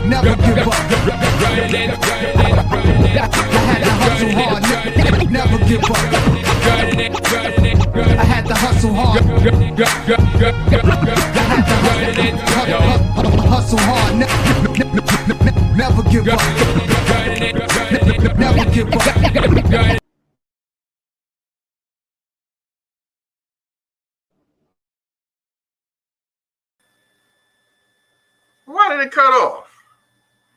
never give up. I had to hustle hard, never give up. I had to hustle hard, never give up. Never give up. Why did it cut off?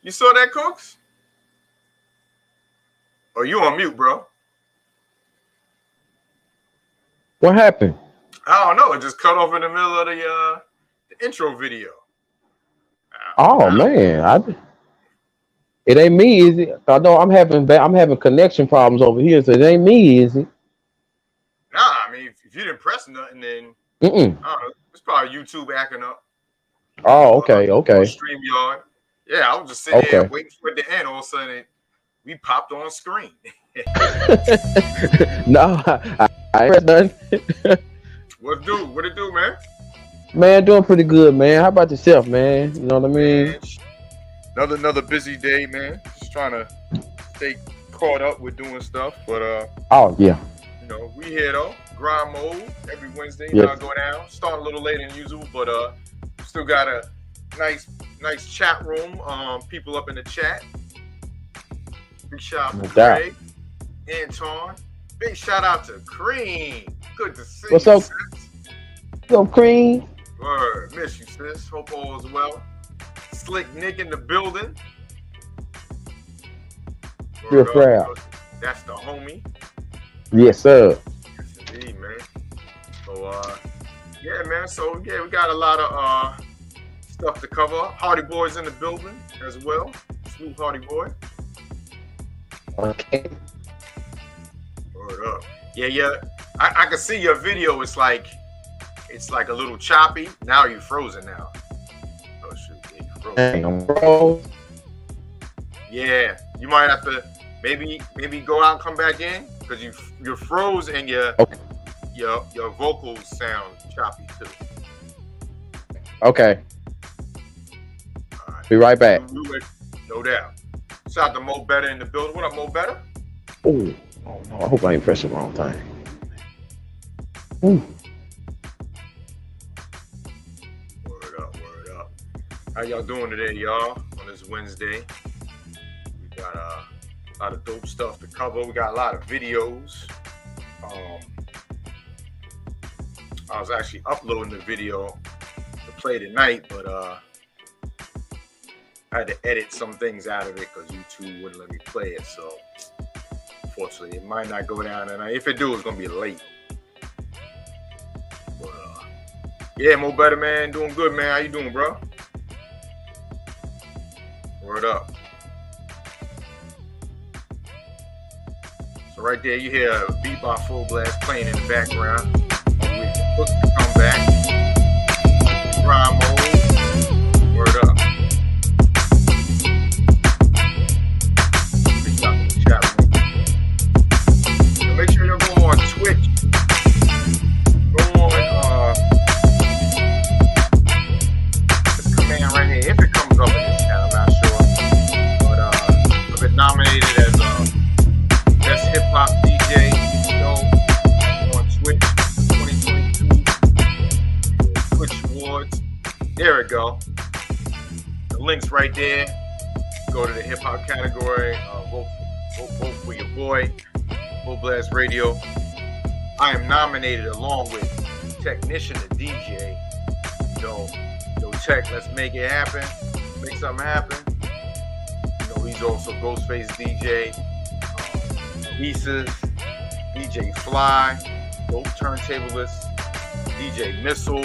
You saw that, Cooks? Oh, you on mute, bro. What happened? I don't know. It just cut off in the middle of the intro video. Oh man, it ain't me, is it? I know I'm having connection problems over here, so it ain't me, is it? Nah, I mean, if you didn't press nothing, then I don't know, it's probably YouTube acting up. Oh, okay. StreamYard. Yeah, I was just sitting there waiting for it to end. All of a sudden, we popped on screen. No, I ain't nothing. What it do, man? Man, doing pretty good, man. How about yourself, man? You know what I mean? Man, another busy day, man. Just trying to stay caught up with doing stuff, but oh yeah. You know, we here though. Grind mode every Wednesday. Yes. I'll go down. Start a little later than usual, but still got a nice chat room. People up in the chat. Big shout out to Craig, Anton. Big shout out to Cream. Good to see What's you, up? sis. What's up, Cream? Word. Miss you, sis. Hope all is well. Slick Nick in the building. You're proud. That's the homie. Yes, sir. Yes, indeed, man. So, yeah, man. So, yeah, we got a lot of stuff to cover. Hardy Boy's in the building as well. Salute, Hardy Boy. Okay. Word up. Yeah. I can see your video. It's like a little choppy. Now you're frozen now. Oh shoot, yeah, you frozen. Hang on, bro. Yeah, you might have to maybe go out and come back in because you're froze and your vocals sound choppy too. Okay. All right. Be right back. No doubt. Shout out to Mo Better in the building. What up, Mo Better? Oh no, I hope I ain't pressing the wrong thing. Ooh. Word up. How y'all doing today, y'all? On this Wednesday, we got a lot of dope stuff to cover. We got a lot of videos. I was actually uploading the video to play tonight, but I had to edit some things out of it because YouTube wouldn't let me play it. So unfortunately, it might not go down tonight. If it do, it's gonna be late. But yeah, Mo Better, man, doing good, man. How you doing, bro? Word up. So right there, you hear a beat by Full Blast playing in the background. Wait for Cook to come back. Grind mode. Word up. Big shout out to the chat room. So make sure you're going on Twitch. Go on this command right here. If it comes up in this chat, I'm not sure. But I've been nominated as Best Hip Hop DJ on Twitch 2022 Twitch Awards. There we go. The link's right there. Go to the hip hop category. Vote for your boy, Full Blast Radio. I am nominated along with Technician, the DJ. Yo, Tech, let's make it happen. Make something happen. You know, he's also Ghostface DJ. Pieces, DJ Fly, Dope Turntablist, DJ Missile,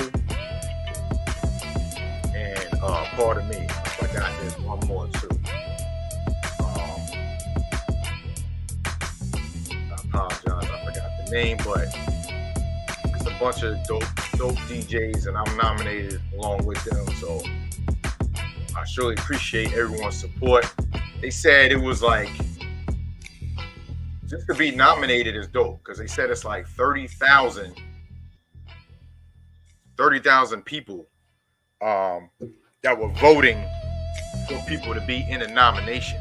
and pardon me, I forgot there's one more too. I apologize, I forgot the name, but it's a bunch of dope DJs, and I'm nominated along with them. So I surely appreciate everyone's support. They said it was like, just to be nominated is dope because they said it's like 30,000 people that were voting for people to be in a nomination.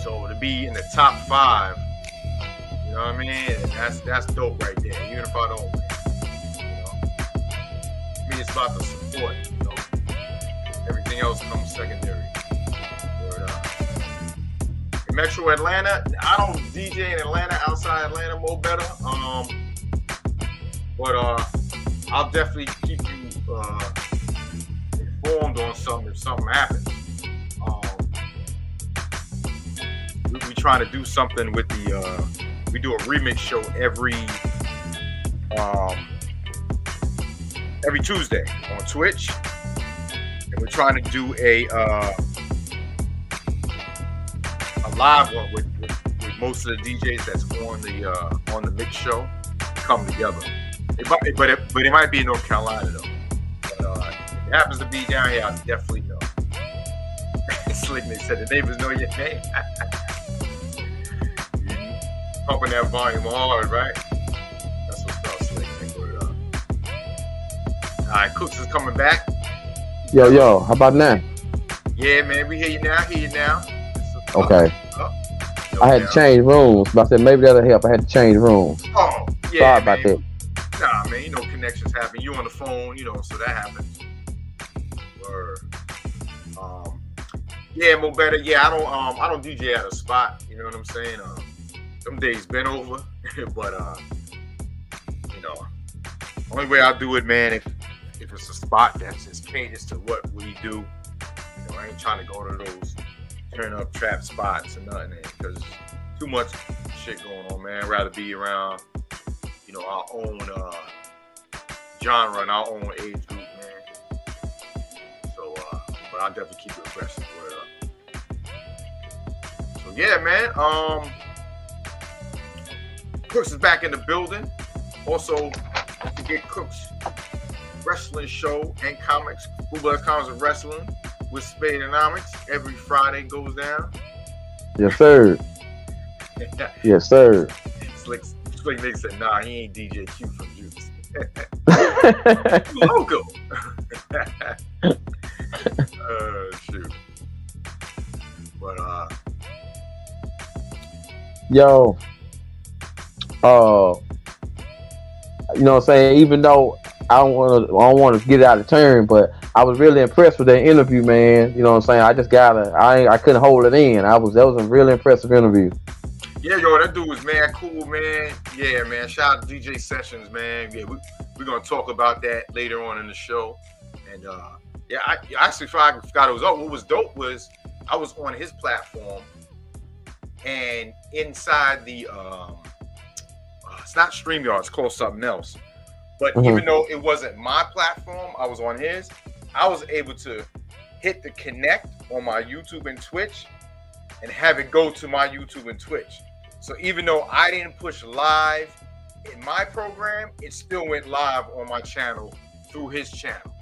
So to be in the top 5, you know what I mean? That's dope right there. Even if I don't win, you know. To me, it's about the support. You know, everything else comes secondary. In Metro Atlanta, I don't DJ in Atlanta outside Atlanta more better. But I'll definitely keep you informed on something if something happens. We trying to do something with the we do a remix show every Tuesday on Twitch, and we're trying to do a live one with most of the DJs that's on the mix show come together. But it might be in North Carolina though. But if it happens to be down here, I'll definitely know. Slick, they said the neighbors know your name. Pumping that volume hard, right? That's what's up, Slick. All right, Cooks is coming back. Yo, how about now? Yeah, man, we hear you now. Okay. I had to change rooms, but I said maybe that'll help. I had to change rooms. Oh, yeah. Sorry about that. Nah, man, you know connections happen. You on the phone, you know, so that happens. Word. Yeah, more better. Yeah, I don't DJ at a spot. You know what I'm saying? Some days been over, but you know, only way I do it, man, if it's a spot that's just caters to what we do. You know, I ain't trying to go to those turn up trap spots and nothing, because too much shit going on, man. I'd rather be around, you know, our own genre and our own age group, man. So, but I'll definitely keep it aggressive. So yeah, man. Cooks is back in the building. Also, don't forget Cooks wrestling show and comics. Who Blood Comics and Wrestling with Spade and Omics every Friday goes down. Yes, sir. Yes, sir. Slick nigga said, nah, he ain't DJ Q from Juice. Logo. Shoot. But yo, you know what I'm saying? Even though I don't want to get out of turn, but I was really impressed with that interview, man. You know what I'm saying? I couldn't hold it in. That was a really impressive interview. Yeah, yo, that dude was mad cool, man. Yeah, man. Shout out to DJ Sessions, man. Yeah, we're gonna talk about that later on in the show. And yeah, I actually forgot it was up. What was dope was I was on his platform, and inside the it's not StreamYard, it's called something else. But even though it wasn't my platform, I was on his, I was able to hit the connect on my YouTube and Twitch and have it go to my YouTube and Twitch. So even though I didn't push live in my program, it still went live on my channel through his channel.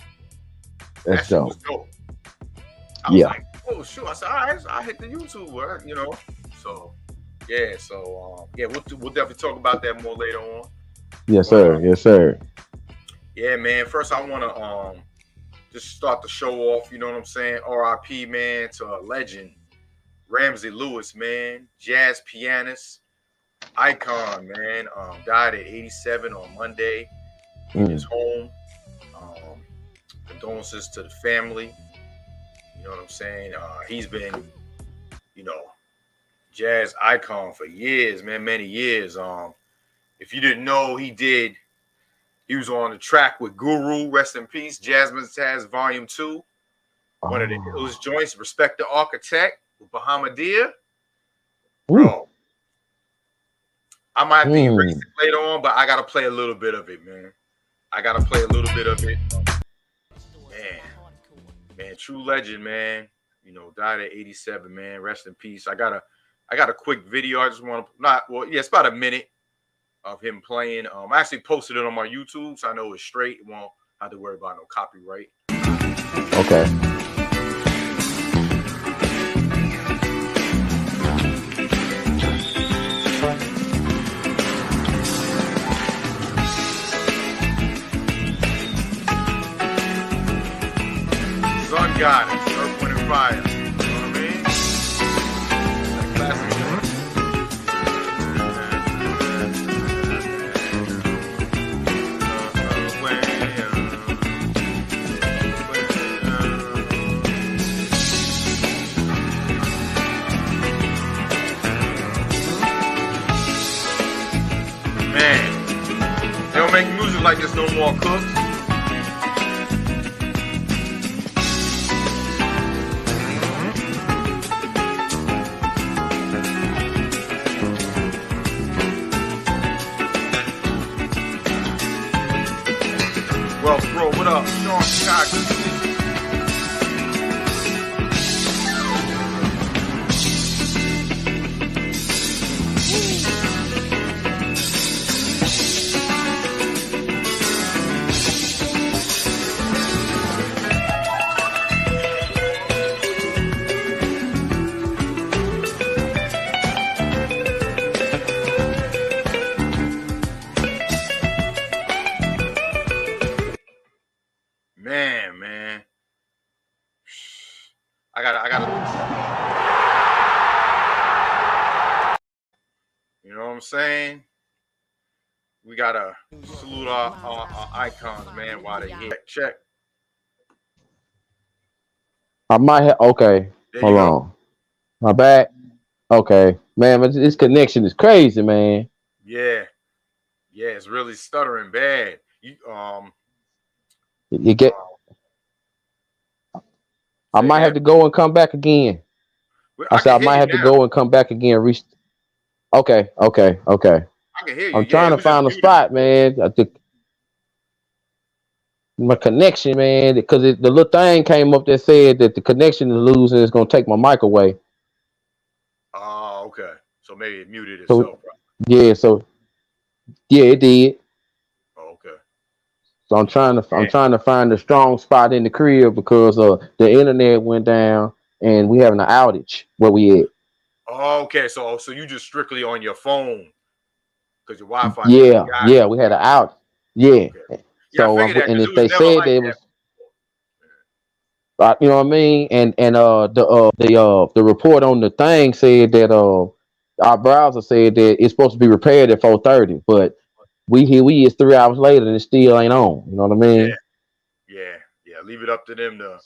That's that shit dope. was dope. I was like, oh, shoot. I said, all right, I hit the YouTube, you know. So, yeah. So, yeah, we'll definitely talk about that more later on. Yes, sir. Yes, sir. Yeah, man. First, I want to just start the show off. You know what I'm saying? R.I.P, man, to a legend, Ramsey Lewis, man, jazz pianist, icon, man. Died at 87 on Monday in his home. Condolences to the family. You know what I'm saying? He's been, you know, jazz icon for years, man, many years. If you didn't know, he was on the track with Guru, rest in peace, Jasmine Taz Volume 2. One of those joints, Respect the Architect with Bahamadia. Bro, I might be erasing it later on, but I got to play a little bit of it, man. Man, true legend, man. You know, died at 87, man. Rest in peace. I got a quick video. I just want to it's about a minute of him playing. I actually posted it on my YouTube, so I know it's straight. It won't have to worry about no copyright. Okay. Sun Goddess, Earth, Wind, and Fire. You know what I mean? That classic joint. Man, they don't make music like this no more, Cooks. Well, bro, what up? Sean Chicago. Man. I gotta. You know what I'm saying? We gotta salute our icons, man, while they hit. Check. I might have. Okay, hold on. My back. Okay, man, but this connection is crazy, man. Yeah, it's really stuttering bad. You get. I might have to go and come back again. I said I might have to go and come back again. Okay. I can hear you. I'm trying to find a spot, man. I think my connection, man, because the little thing came up that said that the connection is losing. It's gonna take my mic away. Oh, okay. So maybe it muted itself. So, yeah, it did. Oh, okay. So I'm trying to find a strong spot in the crib because the internet went down and we having an outage where we at. Oh, okay. So you just strictly on your phone because your Wi-Fi. Yeah, we had an out. Yeah. Okay. So and if they said like it was, you know what I mean, and the report on the thing said that our browser said that it's supposed to be repaired at 4:30, but we is 3 hours later and it still ain't on. You know what I mean? Yeah. Leave it up to them to,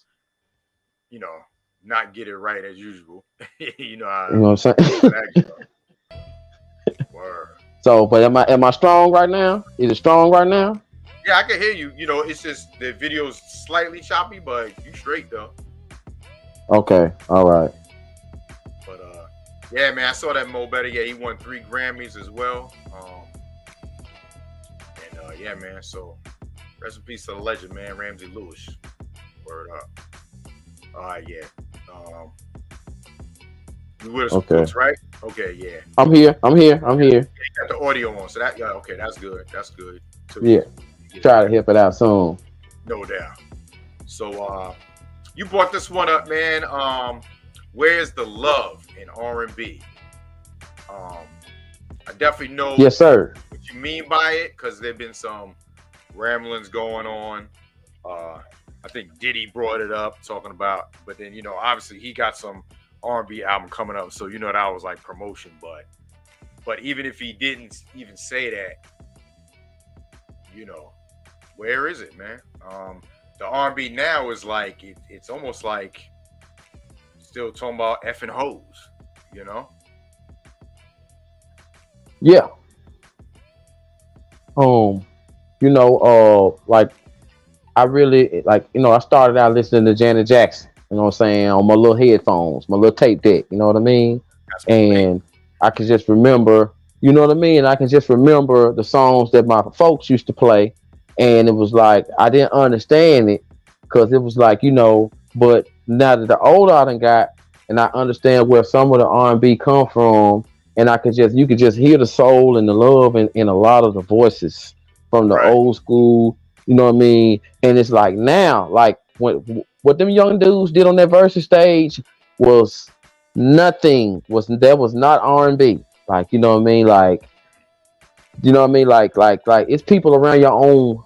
not get it right as usual. You know what I'm saying? Word. So, but am I strong right now? Is it strong right now? Yeah, I can hear you. You know, it's just the video's slightly choppy, but you straight though. Okay, all right. But yeah, man, I saw that Mo Better. Yeah, he won 3 Grammys as well. And yeah, man. So rest in peace to the legend, man, Ramsey Lewis. Word up. All right, yeah. You with us, okay. Folks, right? Okay, yeah. I'm here. Yeah, you got the audio on, so that okay, that's good. So, yeah. Try to hip it out soon. No doubt. So you brought this one up, man. Where's the love in R&B? I definitely know yes, sir. What you mean by it, because there've been some ramblings going on. I think Diddy brought it up, talking about, but then obviously he got some R&B album coming up, so that was like promotion. But even if he didn't even say that, where is it, man? The R&B now is like it's almost like still talking about effing hoes, Yeah. Like I really I started out listening to Janet Jackson, you know what I'm saying, on my little headphones, my little tape deck, you know what I mean? And I can just remember, you know what I mean? I can just remember the songs that my folks used to play. And it was like, I didn't understand it because it was like, but now that the older I done got and I understand where some of the R&B come from, and you could just hear the soul and the love in a lot of the voices from the old school, you know what I mean? And it's like now, like what them young dudes did on that versus stage was nothing, was not R&B. Like, you know what I mean? Like, you know what I mean? Like it's people around your own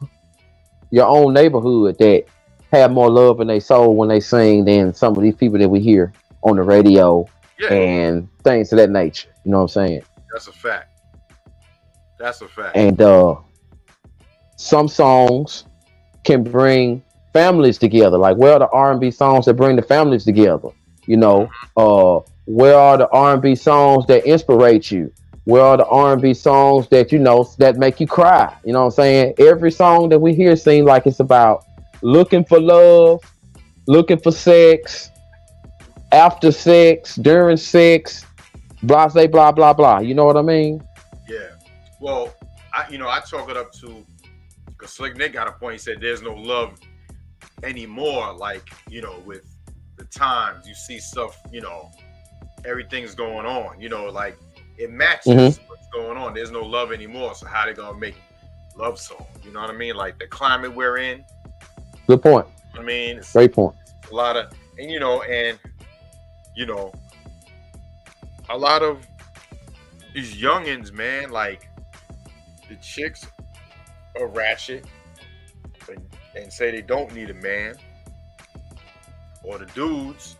neighborhood that have more love in their soul when they sing than some of these people that we hear on the radio Yeah, and things of that nature. You know what I'm saying? that's a fact. That's a fact. And some songs can bring families together. Like, where are the R&B songs that bring the families together? You know, where are the R&B songs that inspirate you? Where are the R&B songs that, you know, that make you cry? You know what I'm saying? Every song that we hear seems like it's about looking for love, looking for sex, after sex, during sex, blah, say, blah, blah, blah. You know what I mean? Yeah. Well, I chalk it up to, because Slick Nick got a point. He said there's no love anymore. Like, with the times, you see stuff, everything's going on. Like, it matches what's going on. There's no love anymore. So how they gonna make love songs? You know what I mean? Like the climate we're in. Good point. I mean, it's Great point. a lot of, and a lot of these youngins, man, like the chicks are ratchet and say they don't need a man, or the dudes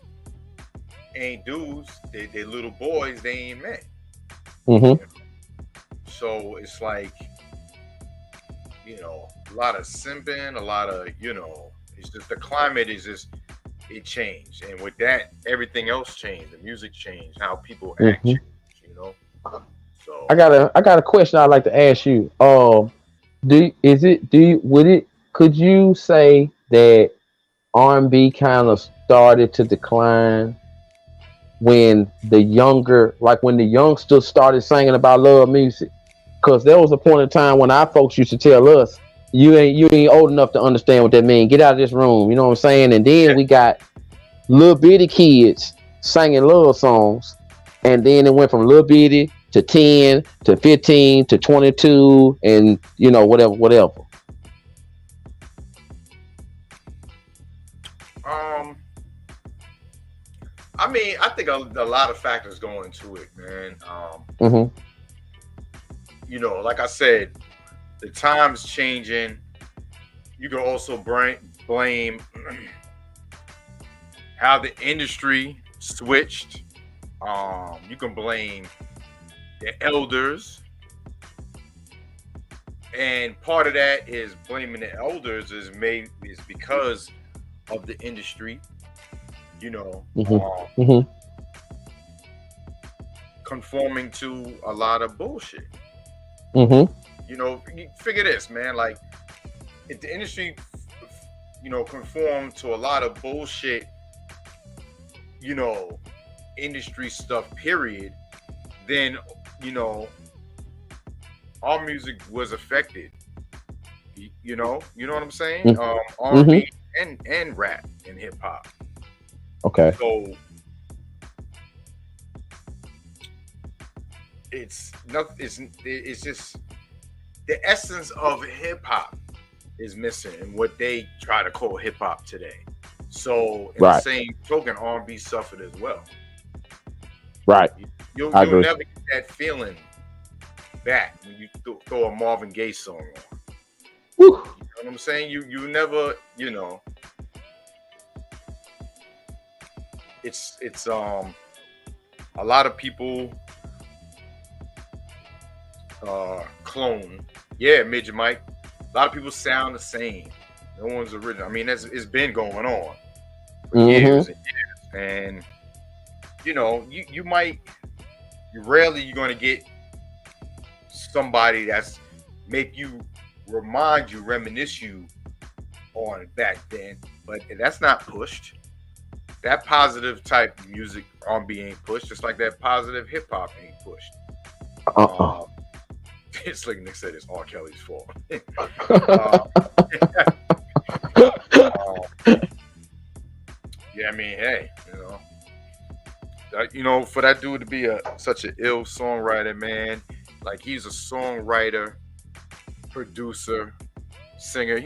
ain't dudes, they little boys, they ain't men. So it's like, a lot of simping, a lot of, it's just the climate is just, it changed. And with that, everything else changed. The music changed, how people act changed, So I got a question I'd like to ask you. Could you say that R&B kind of started to decline when the youngsters started singing about love music? Because there was a point in time when our folks used to tell us, you ain't old enough to understand what that means. Get out of this room. You know what I'm saying? And then we got little bitty kids singing love songs. And then it went from little bitty to 10 to 15 to 22 and, whatever. I mean, I think a lot of factors go into it, man. Like I said, the times changing. You can also blame how the industry switched. You can blame the elders, and part of that is blaming the elders is because of the industry. Conforming to a lot of bullshit. Figure this, man. Like, if the industry, conform to a lot of bullshit, industry stuff, period, then, our music was affected. You know what I'm saying? R&B and rap and hip hop. Okay. So it's nothing. It's just the essence of hip hop is missing, and what they try to call hip hop today. So in the same token, R&B suffered as well. Right. You'll never get that feeling back when you throw a Marvin Gaye song on. Woo. You know what I'm saying? You never, it's a lot of people clone. Yeah, Midget Mike. A lot of people sound the same. No one's original. I mean, it's been going on for years and years. And rarely you're gonna get somebody that's make you reminisce you on back then. But that's not pushed. That positive type music R&B ain't pushed, just like that positive hip hop ain't pushed. It's like Nick said, it's R. Kelly's fault. Yeah, I mean, hey, for that dude to be such an ill songwriter, man, like he's a songwriter, producer, singer.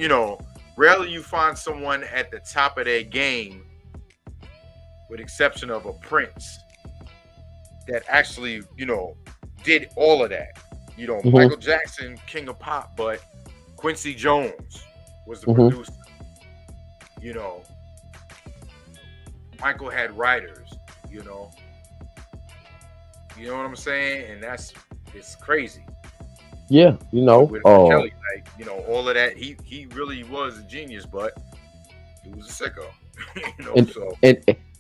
Rarely you find someone at the top of their game, with exception of a Prince, that actually, did all of that. Michael Jackson, king of pop, but Quincy Jones was the producer. you know, Michael had writers, you know. You know what I'm saying? And it's crazy. Yeah, you know. With Kelly, like, you know, all of that. He really was a genius, but he was a sicko. You know,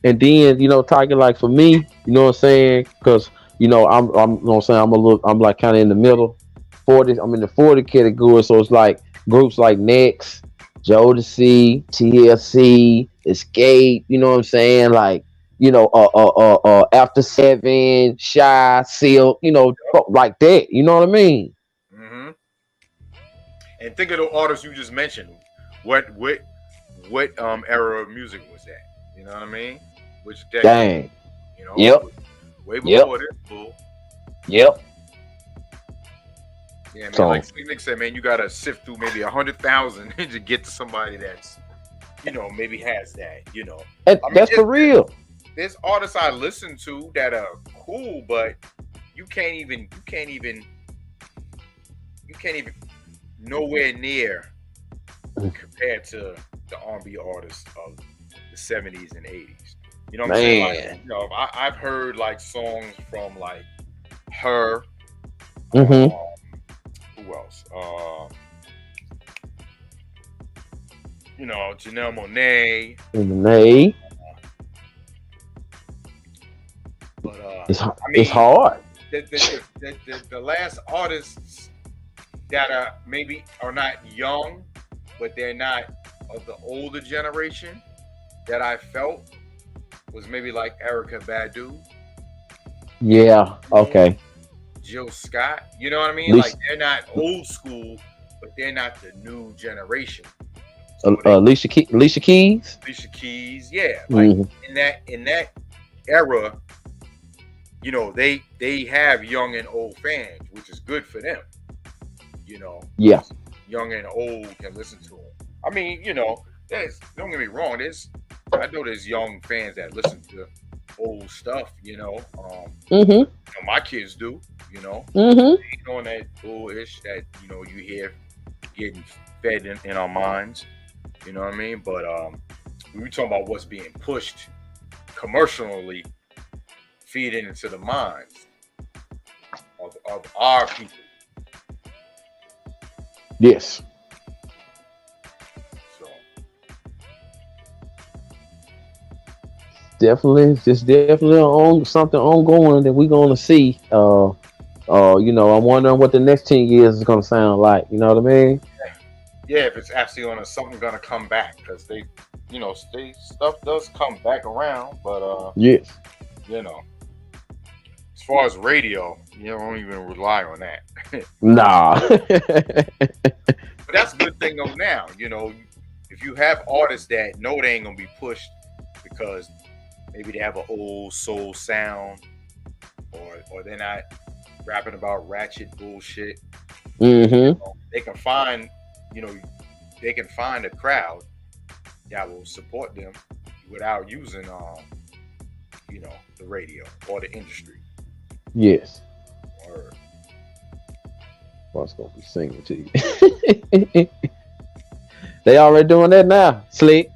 and then, you know, Tiger, like for me, you know what I'm saying? Because, you know, I'm you know what I'm saying, I'm like kind of in the middle. 40, I'm in the 40 category, so it's like groups like Next, Jodeci, TLC, Escape, you know what I'm saying? Like, you know, After Seven, Shy, Silk, you know, like that. You know what I mean? hmm And think of the artists you just mentioned. What era of music was that? You know what I mean? Which decade? Dang. You know, Yep. way Yep. before this bull. Yep. Yeah, man. So, Like Nick said, man, you gotta sift through maybe 100,000 to get to somebody that's, you know, maybe has that. You know, that's for real. There's artists I listen to that are cool, but you can't even nowhere near compared to the R&B artists of the 70s and 80s. You know what I'm saying? Like, you know, I've heard like songs from like her. Who else? You know, Janelle Monáe. But it's I mean, hard. The last artists that are not young, but they're not of the older generation that I felt was maybe like Erykah Badu. Yeah. Okay. Jill Scott. You know what I mean? Like they're not old school, but they're not the new generation. So Alicia Keys. Alicia Keys. Yeah. Like in that era, you know, they have young and old fans, which is good for them. You know. Yeah. Young and old can listen to them. I mean, you know, don't get me wrong. I know there's young fans that listen to old stuff. You know, you know, my kids do. You know, on that bullish that, you know, you hear getting fed in our minds. You know what I mean? But when we talking about what's being pushed commercially, feeding into the minds of our people. Yes. So definitely on something ongoing that we're gonna see. You know, I'm wondering what the next 10 years is gonna sound like. You know what I mean? Yeah, if it's actually something gonna come back, because you know, stuff does come back around, but yes, you know, as far as radio, you don't even rely on that. Nah. But that's a good thing though. Now, you know, if you have artists that know they ain't gonna be pushed because maybe they have an old soul sound, or they're not rapping about ratchet bullshit. You know, they can find a crowd that will support them without using you know, the radio or the industry. Yes. Or I was gonna be singing to you. They already doing that now, Slick.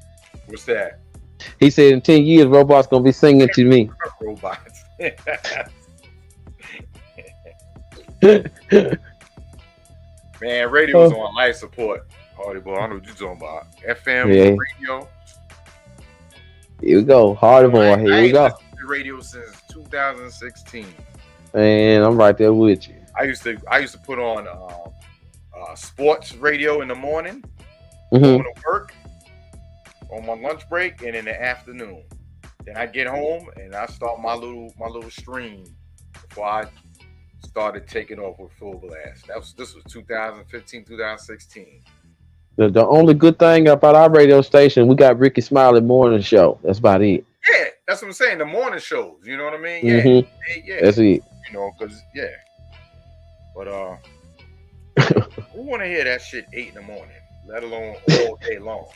What's that? He said in 10 years, robots gonna be singing to me. Robots. Man, radio's on life support. Hardy boy, I know what you're talking about. FM radio. Here we go, Hardy boy. Here we go. Radio since 2016. Man, I'm right there with you. I used to put on sports radio in the morning, going to work on my lunch break, and in the afternoon. Then I get home and I start my little stream before I started taking off with full blast. This was 2015, 2016. The only good thing about our radio station, we got Ricky Smiley morning show. That's about it. Yeah, that's what I'm saying. The morning shows. You know what I mean? Yeah, yeah. That's it. You know, because but who want to hear that shit 8 in the morning, let alone all day long?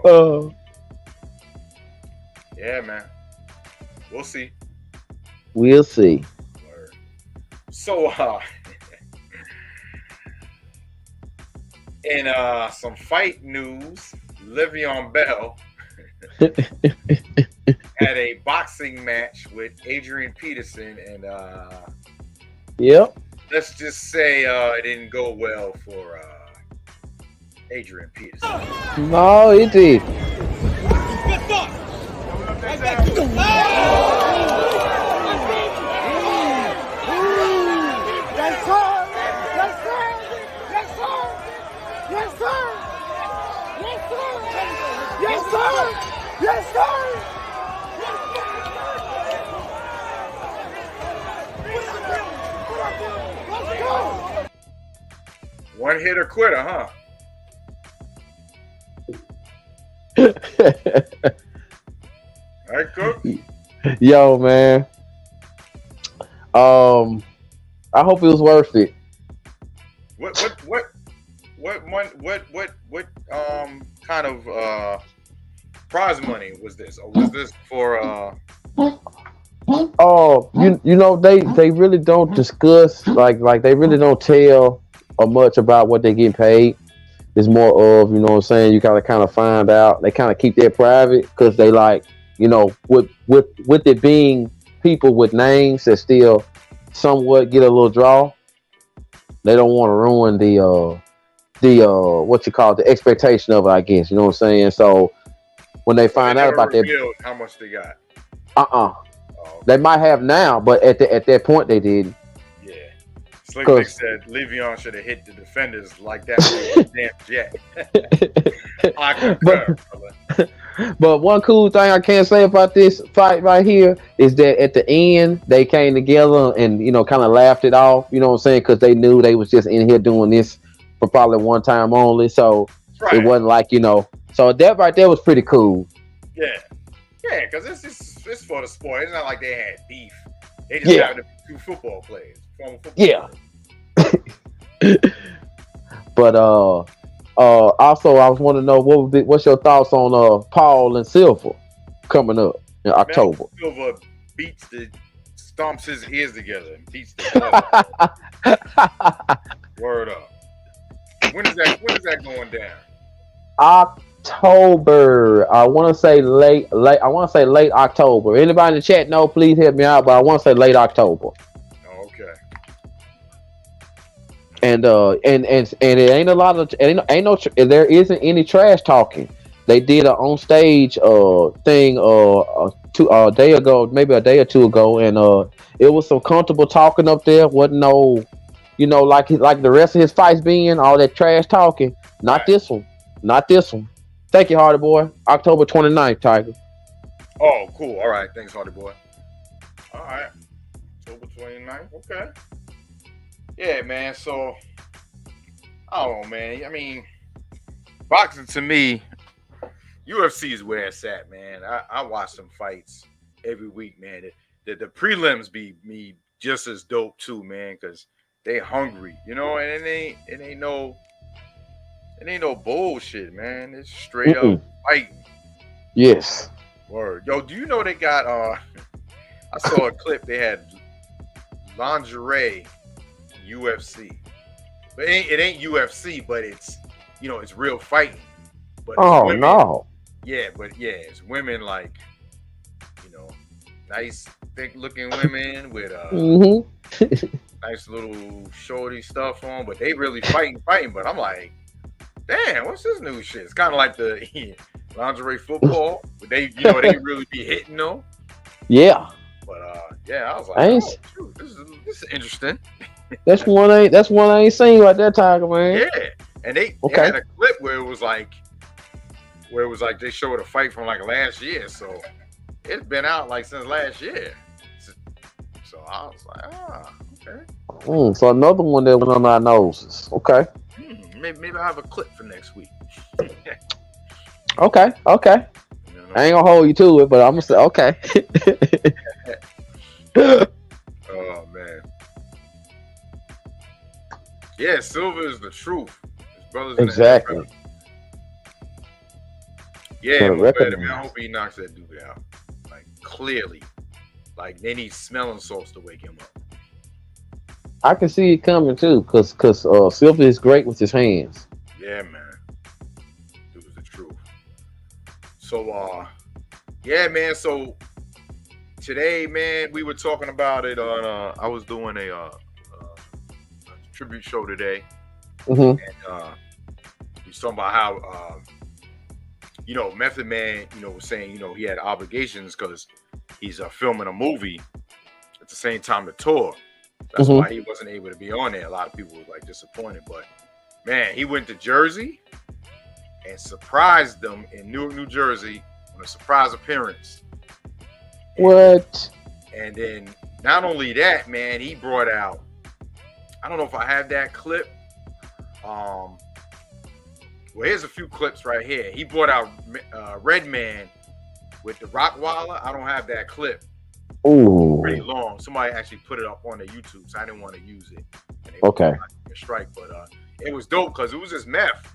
So, yeah, man. We'll see. We'll see. So, In some fight news, Le'Veon Bell had a boxing match with Adrian Peterson, and Yep. let's just say it didn't go well for Adrian Peterson. No, it did. One hitter quitter, huh? All right, Cook. Yo, man. I hope it was worth it. What kind of prize money was this? Or was this for Oh, you know they really don't discuss like they really don't tell much about what they get paid. It's more of, you know what I'm saying, you gotta kind of find out. They kind of keep that private because they like, you know, with it being people with names that still somewhat get a little draw. They don't want to ruin the what you call it, the expectation of it, I guess. You know what I'm saying? So when they find out about that, how much they got? Oh, they might have now, but at that point they did. Yeah. Slick Nick said Le'Veon should have hit the defenders like that with a damn jet. I concur, brother. But one cool thing I can say about this fight right here is that at the end they came together and, you know, kind of laughed it off. You know what I'm saying? Because they knew they was just in here doing this for probably one time only. So it wasn't like, you know. So that right there was pretty cool. Yeah. Yeah, because it's for the sport. It's not like they had beef. They just happened to be two football players. Former football players. But also I was wanting to know what's your thoughts on Paul and Silver coming up in October. Man, Silver stomps his ears together and beats the word up. When is that going down? October. I want to say late. I want to say late October. Anybody in the chat know? Please help me out. But I want to say late October. Okay. And it ain't a lot of there isn't any trash talking. They did an on stage thing a day ago, maybe a day or two ago, and it was some comfortable talking up there. Wasn't no, you know, like the rest of his fights being all that trash talking. Not this one. Thank you, Hardy Boy. October 29th, Tiger. Oh, cool. All right. Thanks, Hardy Boy. All right. October 29th. Okay. Yeah, man. So, I don't know, man. I mean, boxing to me, UFC is where it's at, man. I watch some fights every week, man. The prelims be me just as dope too, man, because they hungry, you know, and it ain't no bullshit, man. It's straight up fighting. Yes. Word. Yo, do you know they got I saw a clip, they had lingerie UFC. But it ain't UFC, but it's, you know, it's real fighting. But women, no. Yeah, but yeah, it's women like, you know, nice thick looking women with nice little shorty stuff on, but they really fighting. But I'm like, damn, what's this new shit? It's kind of like the lingerie football, but they really be hitting though. Yeah. But yeah, I was like, shoot, this is interesting. That's one I ain't seen like that, Tiger, man. Yeah, and they had a clip where it was like they showed a fight from like last year, so it's been out like since last year. So I was like, okay. So another one that went on our noses. Okay. Maybe I'll have a clip for next week. Okay. You know? I ain't gonna hold you to it, but I'm gonna say okay. Oh man. Yeah, Silver is the truth. His brother's exactly. Yeah, man, I hope he knocks that dude out. Like clearly. Like they need smelling salts to wake him up. I can see it coming too, cause Silver is great with his hands. Yeah, man. It was the truth. So, yeah, man. So today, man, we were talking about it on. I was doing a tribute show today, Mm-hmm. and we was talking about how Method Man, was saying, he had obligations because he's filming a movie at the same time to tour. That's why he wasn't able to be on there. A lot of people were like disappointed, but man, he went to Jersey and surprised them in Newark, New Jersey on a surprise appearance. What? And then not only that, man, he brought out, I don't know if I have that clip. Well, here's a few clips right here. He brought out Redman with the Rottweiler. I don't have that clip. Ooh. Pretty long. Somebody actually put it up on the YouTube, so I didn't want to use it. Okay. A strike, but it was dope because it was just Meth,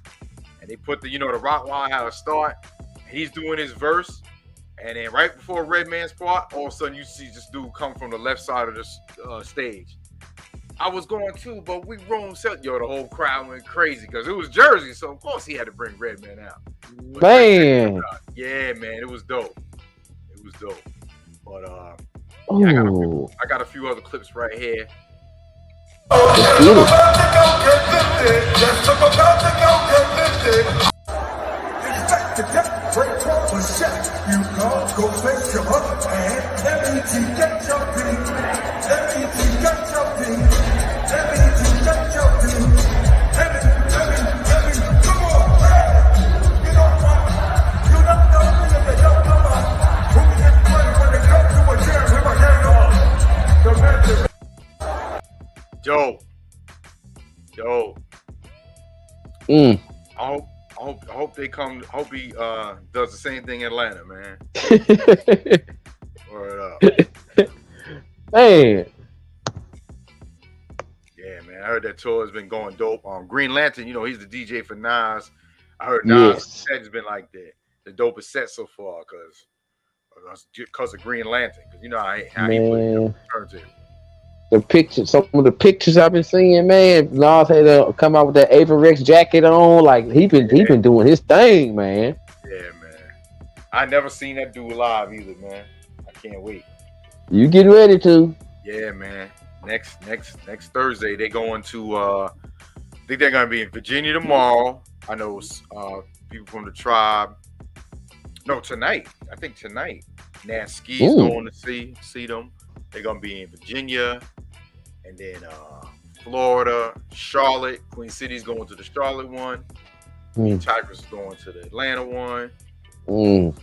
and they put the Rottweiler how to start. And he's doing his verse, and then right before Redman's part, all of a sudden you see this dude come from the left side of the stage. I was going too, but we roamed. The whole crowd went crazy because it was Jersey, so of course he had to bring Redman out. But man, yeah, man, it was dope. It was dope. But yeah, I got a few other clips right here. Yo. I hope they come. Hope he does the same thing in Atlanta, man. Word up. Man. Yeah, man. I heard that tour has been going dope. Green Lantern, he's the DJ for Nas. I heard Nas' set has been like the dopest set so far because of Green Lantern. Because how he put it on the turntable. The pictures, some of the pictures I've been seeing, man. Nas had to come out with that Averex jacket on. Like he been doing his thing, man. Yeah, man. I never seen that dude live either, man. I can't wait. You get ready to? Yeah, man. Next Thursday they going to. I think they're gonna be in Virginia tomorrow. I know people from the Tribe. No, tonight. I think tonight. Naske's going to see them. They're gonna be in Virginia. And then Florida, Charlotte, Queen City's going to the Charlotte one. Tigers is going to the Atlanta one. Man.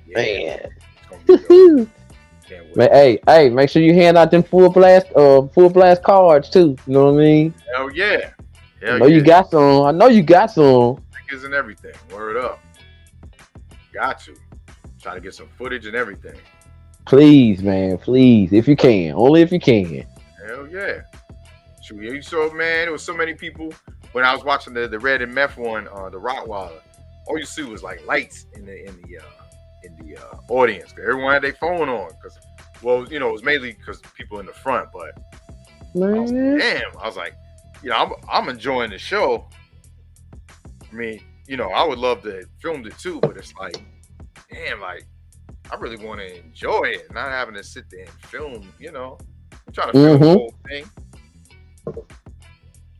It's gonna be dope. Can't wait. Hey, make sure you hand out them full blast cards too. You know what I mean? Hell yeah. I know you got some. Stickers and everything. Word up. Got to. Try to get some footage and everything. Please, man. Please. If you can. Only if you can. Hell yeah. Shoot, you saw, man, there was so many people when I was watching the Red and Meth one, the Rottweiler. All you see was like lights in the audience. Everyone had their phone on because, it was mainly because people in the front. But I was like, I'm enjoying the show. I mean, I would love to have filmed it too, but it's like, damn, like I really want to enjoy it, not having to sit there and film. I'm trying to film the whole thing.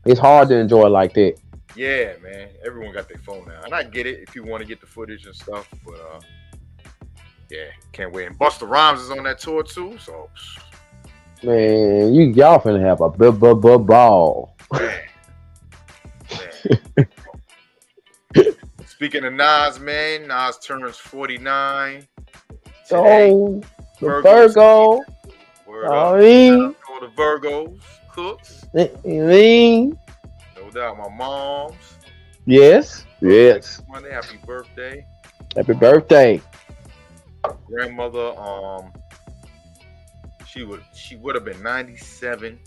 It's hard to enjoy like that. Yeah, man. Everyone got their phone now, and I get it if you want to get the footage and stuff. But yeah, can't wait. And Busta Rhymes is on that tour too, so man, y'all finna have a ball. Man. Speaking of Nas, man, Nas turns 49. So the Virgo. All the Virgos, cooks. No doubt, my moms. Yes. Monday, happy birthday. Happy birthday. Grandmother, she would have been 97.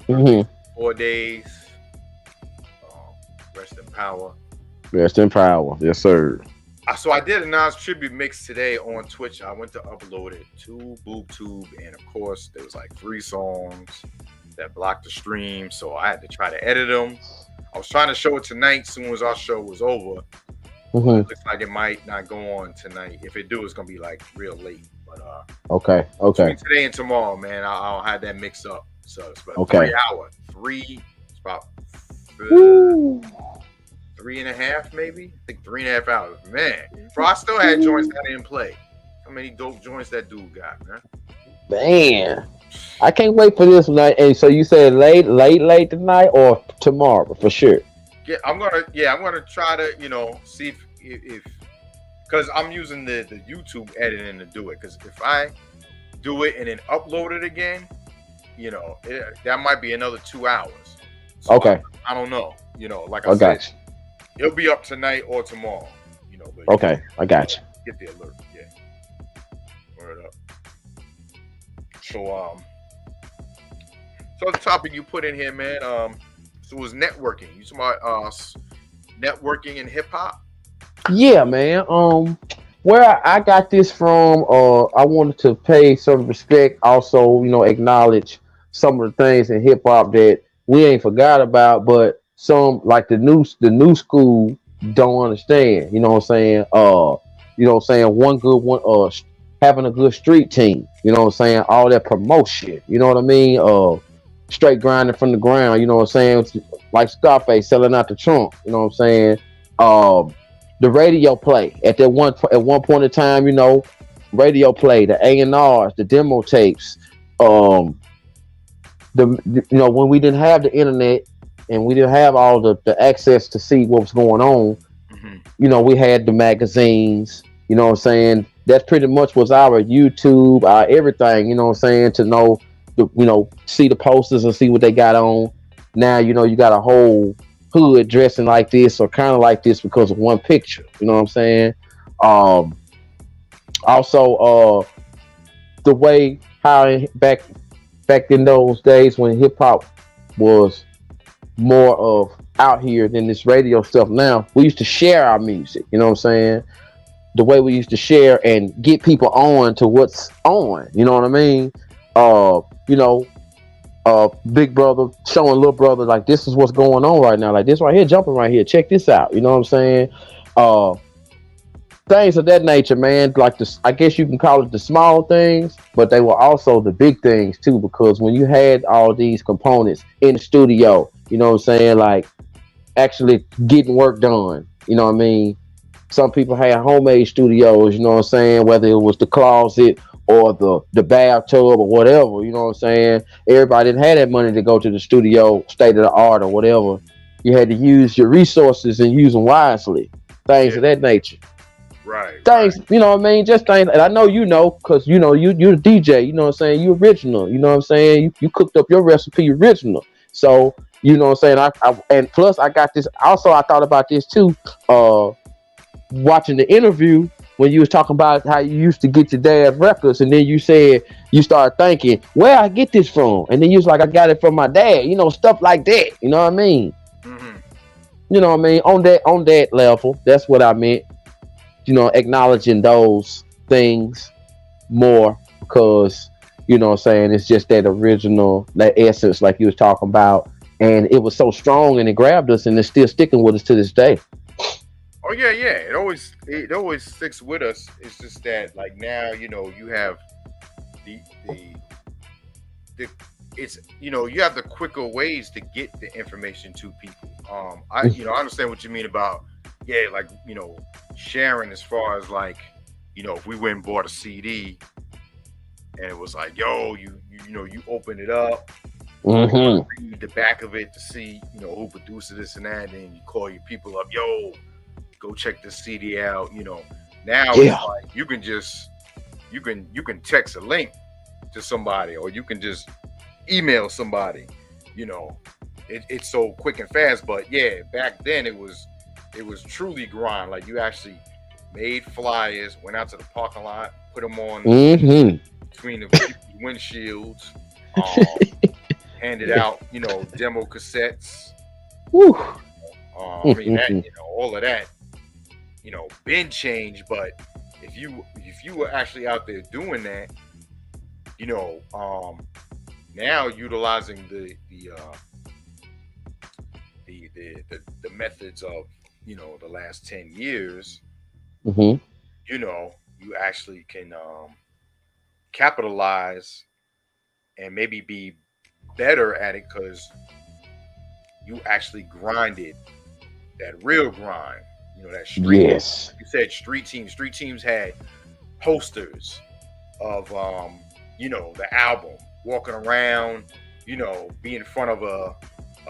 4 days. Rest in power. Rest in power. Yes, sir. So I did a Nas tribute mix today on Twitch. I went to upload it to BoobTube, and of course there was like 3 songs that blocked the stream, so I had to try to edit them. I was trying to show it tonight as soon as our show was over. Mm-hmm. It looks like it might not go on tonight. If it do, it's gonna be like real late. But Okay. between today and tomorrow, man, I'll have that mix up. So it's about Okay. 3 hours. It's about 3.5, maybe. I think 3.5 hours. Man, bro, I still had joints that I didn't play. How many dope joints that dude got, man? Man, I can't wait for this night. And so you said late tonight or tomorrow for sure. Yeah, I'm gonna try to, see if because I'm using the YouTube editing to do it. Because if I do it and then upload it again, that might be another 2 hours. So Okay. I don't know. Like I said, it'll be up tonight or tomorrow. But Okay, I got you. Get the alert. Yeah. Word up. So the topic you put in here, man. So it was networking. You talking about networking in hip hop? Yeah, man. Where I got this from, I wanted to pay some respect, also, acknowledge some of the things in hip hop that we ain't forgot about, but some like the new school don't understand. You know what I'm saying? One having a good street team. You know what I'm saying? All that promotion. You know what I mean? Straight grinding from the ground. You know what I'm saying? Like Scarface selling out the trunk. You know what I'm saying? The radio play at one point in time, radio play, the A&Rs, the demo tapes, when we didn't have the internet and we didn't have all the access to see what was going on, we had the magazines, you know what I'm saying? That pretty much was our YouTube, our everything, you know what I'm saying, to know, see the posters and see what they got on. Now, you got a whole hood dressing like this or kind of like this because of one picture, you know what I'm saying? Also, the way how back in those days when hip hop was more of out here than this radio stuff now, we used to share our music, you know what I'm saying? The way we used to share and get people on to what's on, you know what I mean? Big brother showing little brother like this is what's going on right now, like this right here jumping right here, check this out, you know what I'm saying? Things of that nature, man. Like I guess you can call it the small things, but they were also the big things too, because when you had all these components in the studio, you know what I'm saying, like actually getting work done, you know what I mean? Some people had homemade studios, you know what I'm saying, whether it was the closet or the bathtub or whatever, you know what I'm saying? Everybody didn't have that money to go to the studio, state of the art or whatever. You had to use your resources and use them wisely. Things of that nature. Right. Things, you know what I mean? Just things, and I know because you're the DJ, you know what I'm saying? You original, you know what I'm saying? You cooked up your recipe original. So, you know what I'm saying? And plus I got this, also I thought about this too, watching the interview when you was talking about how you used to get your dad's records, and then you said you started thinking, where I get this from? And then you was like, I got it from my dad, stuff like that. You know what I mean? Mm-hmm. You know what I mean? On that level, that's what I meant. Acknowledging those things more because, you know what I'm saying, it's just that original, that essence like you was talking about, and it was so strong and it grabbed us and it's still sticking with us to this day. Oh yeah. It always sticks with us. It's just that like now, you have the it's you have the quicker ways to get the information to people. I understand what you mean about sharing as far as like, if we went and bought a CD and it was like, yo, you open it up, read the back of it to see, who produced this and that, and then you call your people up, yo, go check this CD out. Now it's like you can text a link to somebody, or you can just email somebody. It's so quick and fast. But yeah, back then it was truly grind. Like you actually made flyers, went out to the parking lot, put them on between the windshields, handed out, demo cassettes. All of that, been changed. But if you were actually out there doing that, now utilizing the the methods of, the last 10 years, Mm-hmm. you actually can capitalize and maybe be better at it because you actually grinded that real grind, that street. Yes. You said street teams. Street teams had posters of the album, walking around, be in front of a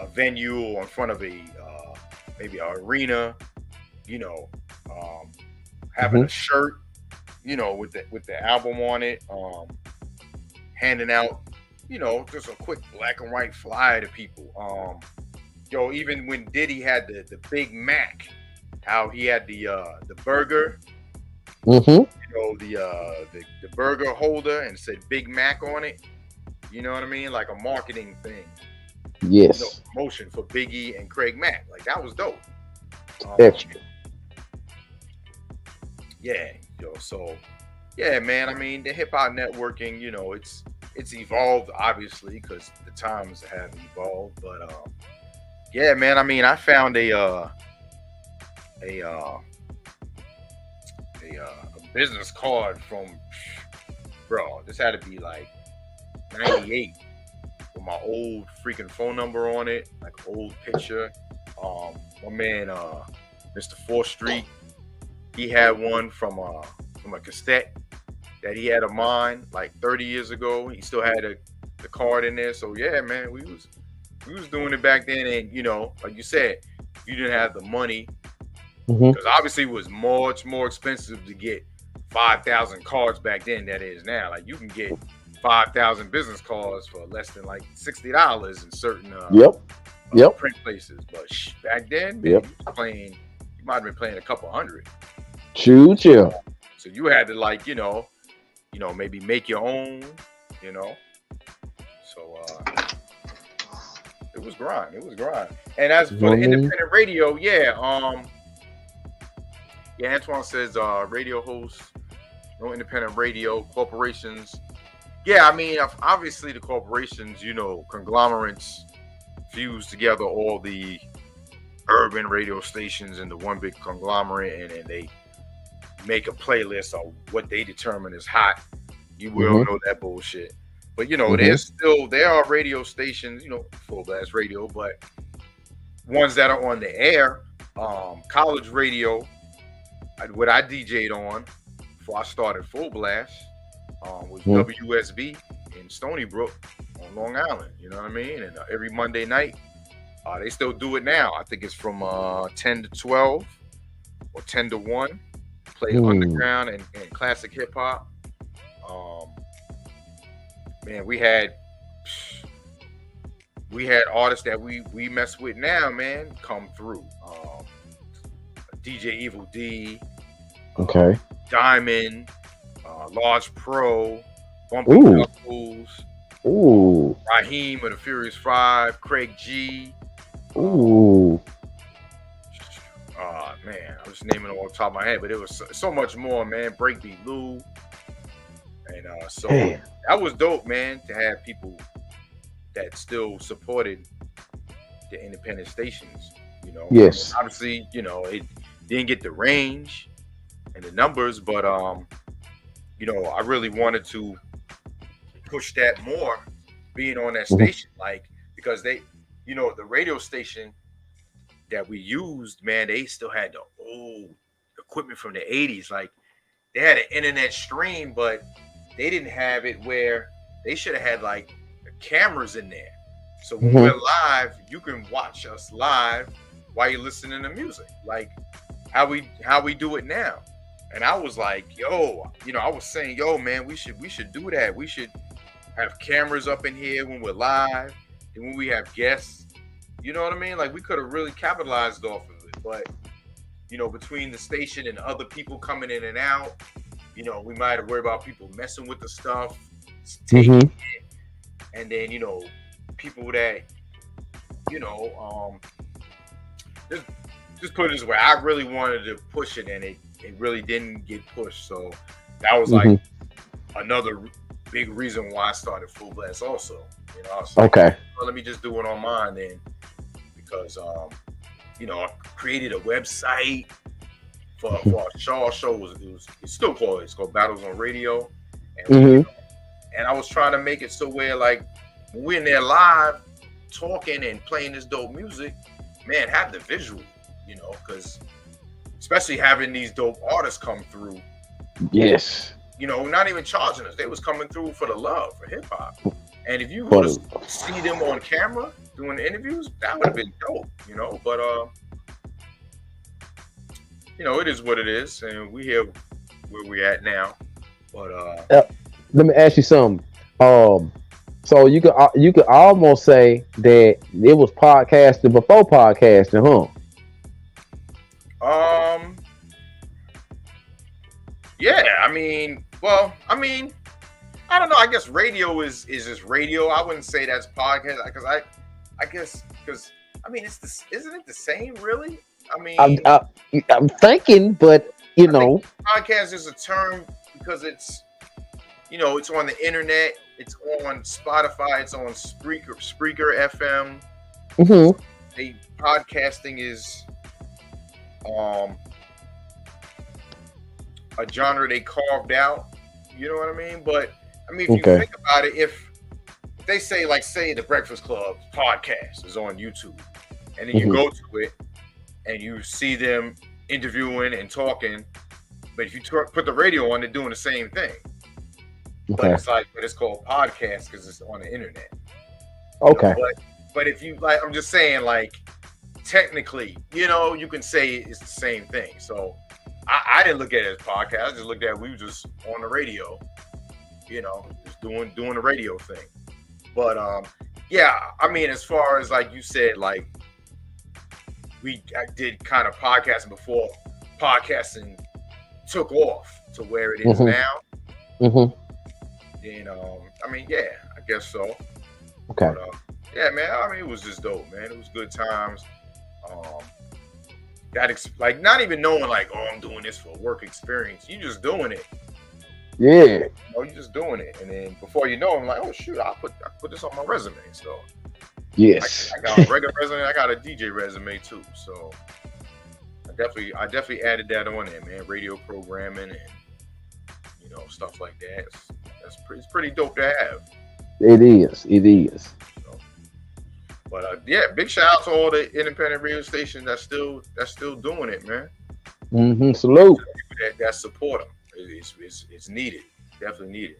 venue or in front of a maybe an arena, having a shirt, with the album on it, handing out, just a quick black and white flyer to people. Even when Diddy had the Big Mac, how he had the burger, Mm-hmm. the burger holder and said Big Mac on it. You know what I mean? Like a marketing thing. Yes. Promotion for Biggie and Craig Mack. Like that was dope. Extra. Yeah, so yeah, man. I mean, the hip hop networking, it's evolved obviously because the times have evolved. But yeah, man. I mean, I found a business card from, bro. This had to be like 98 with my old freaking phone number on it, like old picture. My man, Mr. 4th Street, he had one from a cassette that he had of mine like 30 years ago. He still had the card in there. So yeah, man, we was doing it back then. And like you said, if you didn't have the money, because obviously it was much more expensive to get 5,000 cards back then than it is now. Like you can get 5,000 business cards for less than like $60 in certain print places. But back then, man, you might have been playing a couple hundred. Chill. So you had to like, maybe make your own, So it was grind. And as for the independent radio, Antoine says radio hosts, no independent radio, corporations. Yeah, I mean, obviously the corporations, conglomerates fuse together all the urban radio stations into one big conglomerate, and they make a playlist of what they determine is hot. You will know that bullshit. But, there are radio stations, full blast radio, but ones that are on the air, college radio, what I DJ'd on before I started Full Blast was WSB in Stony Brook on Long Island. You know what I mean? And every Monday night, they still do it now. I think it's from 10 to 12 or 10 to 1. Play underground and classic hip hop. Man, we had artists that we mess with now, man, come through. DJ Evil D, Diamond, Large Pro, Bumpy Knuckles, Raheem of the Furious 5, Craig G. Man, I was naming it off the top of my head, but it was so much more, man. Breakbeat Lou. And so that was dope, man, to have people that still supported the independent stations, Yes. Obviously, it didn't get the range and the numbers, but I really wanted to push that more, being on that station, like, because they, the radio station that we used, man, they still had the old equipment from the 80s. Like, they had an internet stream, but they didn't have it where they should have had like the cameras in there. So when we're live, you can watch us live while you're listening to music, like how we do it now. And I was like, yo, I was saying, yo, man, we should do that. We should have cameras up in here when we're live and when we have guests. You know what I mean? Like, we could have really capitalized off of it. But, between the station and other people coming in and out, we might have worried about people messing with the stuff, taking it. And then, people that, just put it this way, I really wanted to push it and it really didn't get pushed. So that was like another big reason why I started Full Blast also. I was like, well, let me just do it on mine then, because I created a website for our show. It's still called, it's called Battles on Radio. And, and I was trying to make it so where, like, when we're in there live talking and playing this dope music, man, have the visual, because especially having these dope artists come through. Yes. Not even charging us. They was coming through for the love, for hip hop. And if you would have see them on camera doing the interviews, that would have been dope, But it is what it is, and we here where we at now. But let me ask you something. So you could almost say that it was podcasting before podcasting, huh? Yeah, I don't know. I guess radio is just radio. I wouldn't say that's podcast, because I guess isn't it the same, really? I'm thinking, but podcast is a term because it's it's on the internet, it's on Spotify, it's on Spreaker FM. Podcasting is a genre they carved out. You know what I mean? But if you think about it, if they say, like, say the Breakfast Club podcast is on YouTube, and then you go to it and you see them interviewing and talking, but if you put the radio on, they're doing the same thing. But it's called podcast because it's on the internet. Okay. But if you, like, I'm just saying, like, technically, you can say it's the same thing. So I didn't look at it as podcast. I just looked at we were just on the radio, just doing the radio thing. But as far as, like you said, like, I did kind of podcasting before podcasting took off to where it is now. And I guess so. Okay. But, man, it was just dope, man. It was good times. Not even knowing, like, oh, I'm doing this for work experience. You just doing it. Yeah. You're just doing it, and then before you know, I'm like, oh shoot, I put this on my resume. So yes, I got a regular resume. I got a DJ resume too. So I definitely added that on there, man. Radio programming and stuff like that. It's pretty dope to have. It is. So, but big shout out to all the independent radio stations that's still doing it, man. Salute. That support them. It's needed. Definitely needed.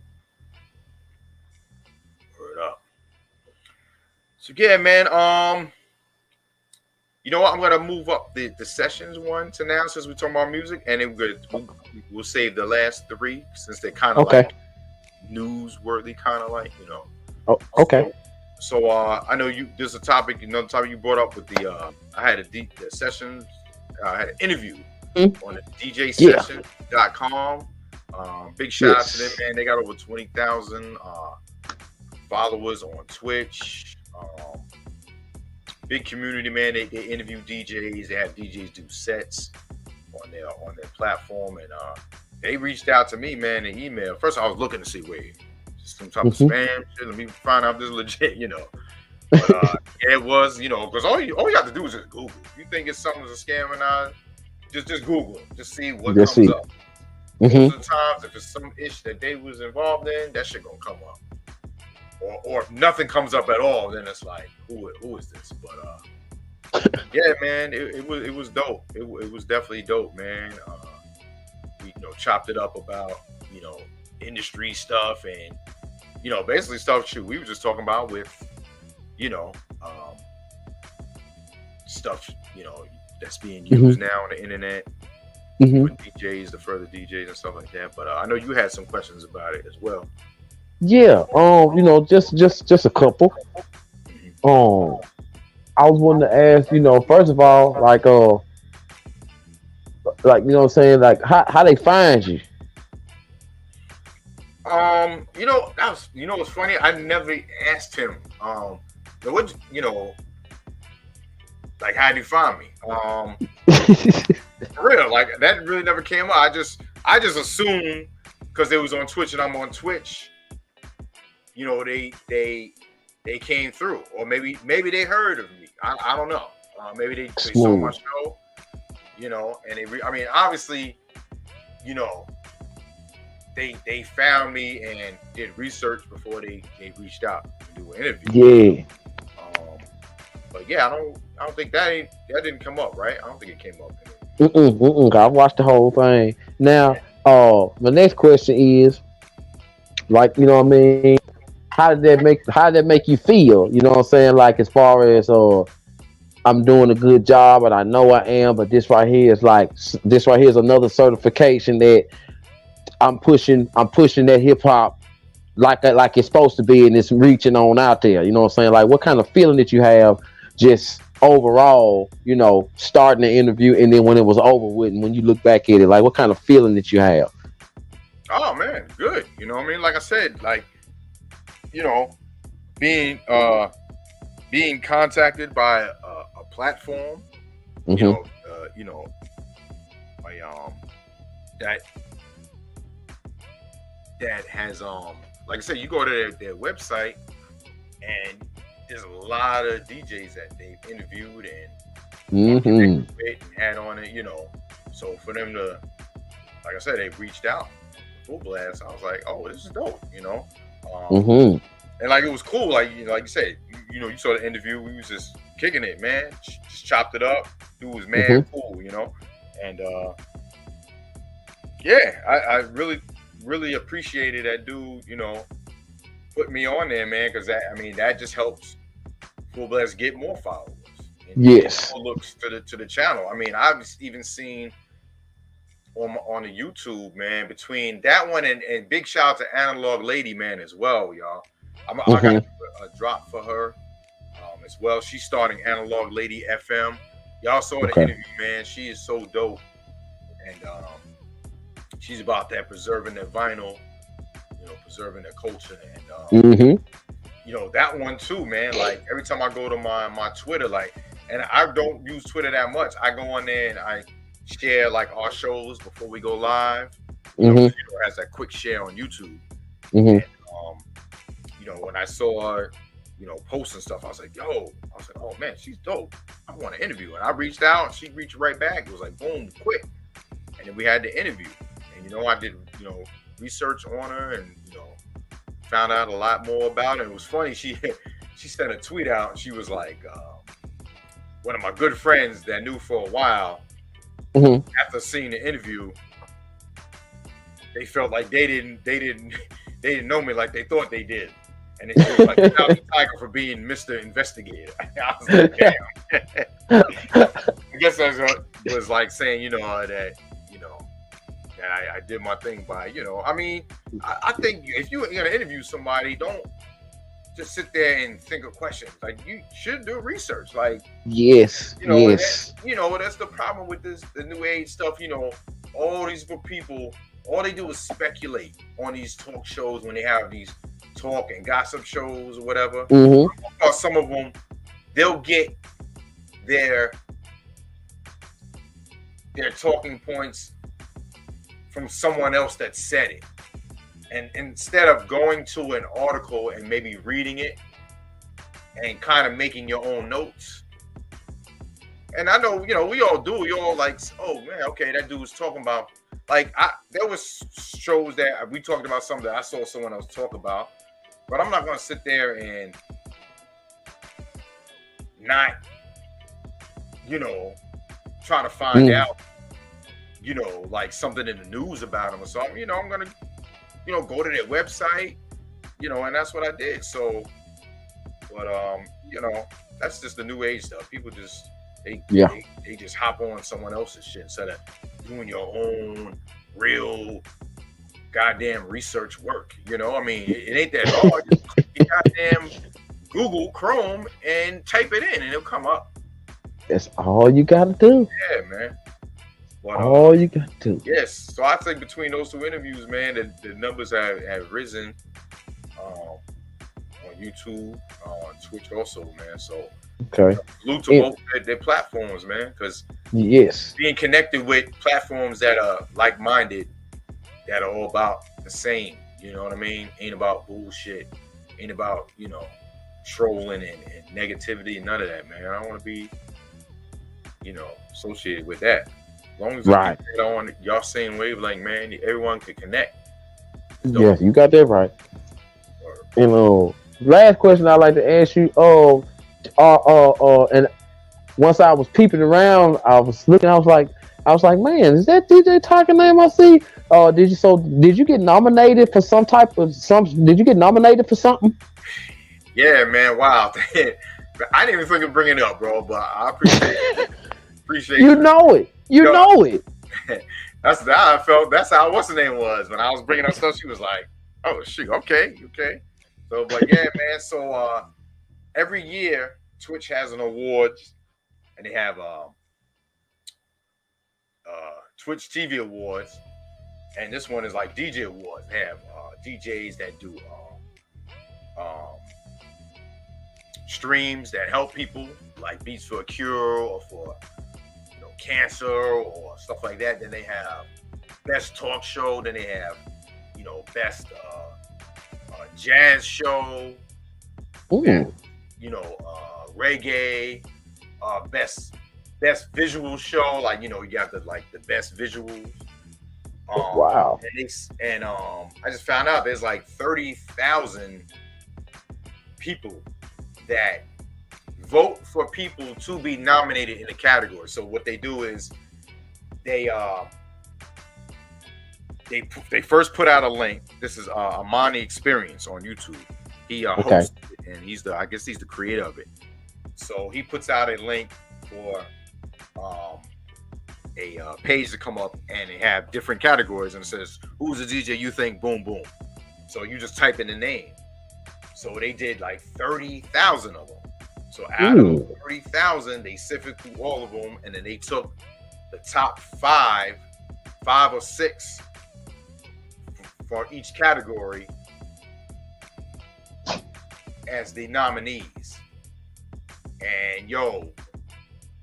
Word up. So yeah, man. You know what? I'm gonna move up the sessions one to now, since we're talking about music, and then we'll save the last three since they're kind of like newsworthy, kind of like Oh, okay. So I know there's another topic you brought up with the I had the sessions. I had an interview on the DJsession.com. Big shout out to them, man. They got over 20,000 followers on Twitch. Big community, man. They interview DJs. They have DJs do sets on their platform, and they reached out to me, man, in email. First, I was looking to see some type of spam shit. Let me find out if this is legit, But it was, because all you have to do is just Google. If you think it's something's a scam or not, just Google it. Just see what comes up. Most of the times, if it's some ish that they was involved in, that shit gonna come up. Or if nothing comes up at all, then it's like, who is this? But yeah, man, it was dope. It was definitely dope, man. We chopped it up about industry stuff and basically stuff we were just talking about with stuff that's being used now on the internet. With DJs, the further DJs and stuff like that. But I know you had some questions about it as well. Yeah, just a couple. I was wanting to ask, first of all, like saying, like, how they find you? What's funny? I never asked him. Like, how'd you find me? For real, like, that really never came up. I just assumed because they was on Twitch and I'm on Twitch, they came through, or maybe they heard of me. I don't know. Maybe they saw my Smooth. show, and I mean, obviously, you know, they found me and did research before they reached out to do an interview. Yeah. But yeah, I don't think that didn't come up, right? I don't think it came up. I watched the whole thing. Now, my next question is, like, you know what I mean? How did that make you feel? You know what I'm saying? Like, as far as I'm doing a good job and I know I am, but this right here is like, this right here is another certification that I'm pushing that hip hop like it's supposed to be, and it's reaching on out there. You know what I'm saying? Like, what kind of feeling did you have just overall, starting the interview, and then when it was over with, and when you look back at it, like, what kind of feeling did you have? Oh man, good. You know what I mean? Like I said, like, being being contacted by a platform, Mm-hmm. by, that has like I said, you go to their website and there's a lot of DJs that they've interviewed and connected with and had on it, So for them to, like I said, they reached out full blast. I was like, oh, this is dope, And like, it was cool, like like you said, you saw the interview. We was just kicking it, man. Just chopped it up. Dude was mad cool, And yeah, I really appreciated that dude, put me on there, man, because that just helps Full Blast get more followers. And Yes. more looks to the channel. I mean, I've even seen on the YouTube, man, between that one and big shout out to Analog Lady, man, as well, y'all. I got a drop for her as well. She's starting Analog Lady FM. Y'all saw the interview, man. She is so dope, and she's about that preserving their vinyl, preserving their culture, and that one too, man. Like, every time I go to my Twitter, like, and I don't use Twitter that much, I go on there and I share like our shows before we go live. It has that quick share on YouTube. And, when I saw her, posts and stuff, I was like, oh man, she's dope. I want to interview her. And I reached out and she reached right back. It was like, boom, quick. And then we had the interview. And, I did, research on her and, found out a lot more about her. It was funny. She sent a tweet out and she was like, one of my good friends that I knew for a while, after seeing the interview, they felt like they didn't know me like they thought they did. And then she was like, shout out to Tiger for being Mr. Investigator. I was like, damn. I guess I was like saying, that I did my thing by, I think if you're going to interview somebody, don't just sit there and think of questions. Like, you should do research. Like, yes. That's the problem with the new age stuff. All these people, all they do is speculate on these talk shows when they have these talk and gossip shows or whatever. Or some of them, they'll get their talking points from someone else that said it. And instead of going to an article and maybe reading it and kind of making your own notes. And I know, we all do. We all like, oh man, okay, that dude was talking about, like, there was shows that we talked about something that I saw someone else talk about, but I'm not going to sit there and not, try to find out, like something in the news about them or something. I'm going to, go to their website, and that's what I did. So, but, that's just the new age stuff. People just, they just hop on someone else's shit instead of doing your own real goddamn research work. It ain't that hard. Just click your goddamn Google Chrome and type it in and it'll come up. That's all you gotta do. Yeah, man. But, all you got to do. Yes. So I think between those two interviews, man, the numbers have risen on YouTube, on Twitch also, man. So salute to both their platforms, man, because being connected with platforms that are like-minded, that are all about the same, you know what I mean? Ain't about bullshit, ain't about, trolling and negativity, none of that, man. I want to be associated with that. As long as we Right. get that on y'all same wavelength, man, everyone can connect. So, Yes, you got that right. And last question I'd like to ask you, and once I was peeping around, I was looking, I was like, man, is that DJ Tiger name I see? Did you get nominated for did you get nominated for something? Yeah, man, wow. I didn't even think of bringing it up, bro, but I appreciate You know it. You know it. That's how I felt. That's how what's the name was when I was bringing up stuff. She was like, "Oh shoot, okay." So, but yeah, man. So every year Twitch has an awards, and they have Twitch TV awards, and this one is like DJ awards. They have DJs that do streams that help people, like beats for a cure or for cancer or stuff like that. Then they have best talk show. Then they have best jazz show. Ooh. Reggae. Best visual show. Like you got the best visuals. Wow. And I just found out there's like 30,000 people that vote for people to be nominated in the category. So what they do is they first put out a link. This is Amani Experience on YouTube. He hosts it, and I guess he's the creator of it. So he puts out a link for a page to come up, and they have different categories, and it says who's the DJ you think boom boom. So you just type in the name. So they did like 30,000 of them. So out of 30,000, they sifted through all of them, and then they took the top five or six for each category as the nominees. And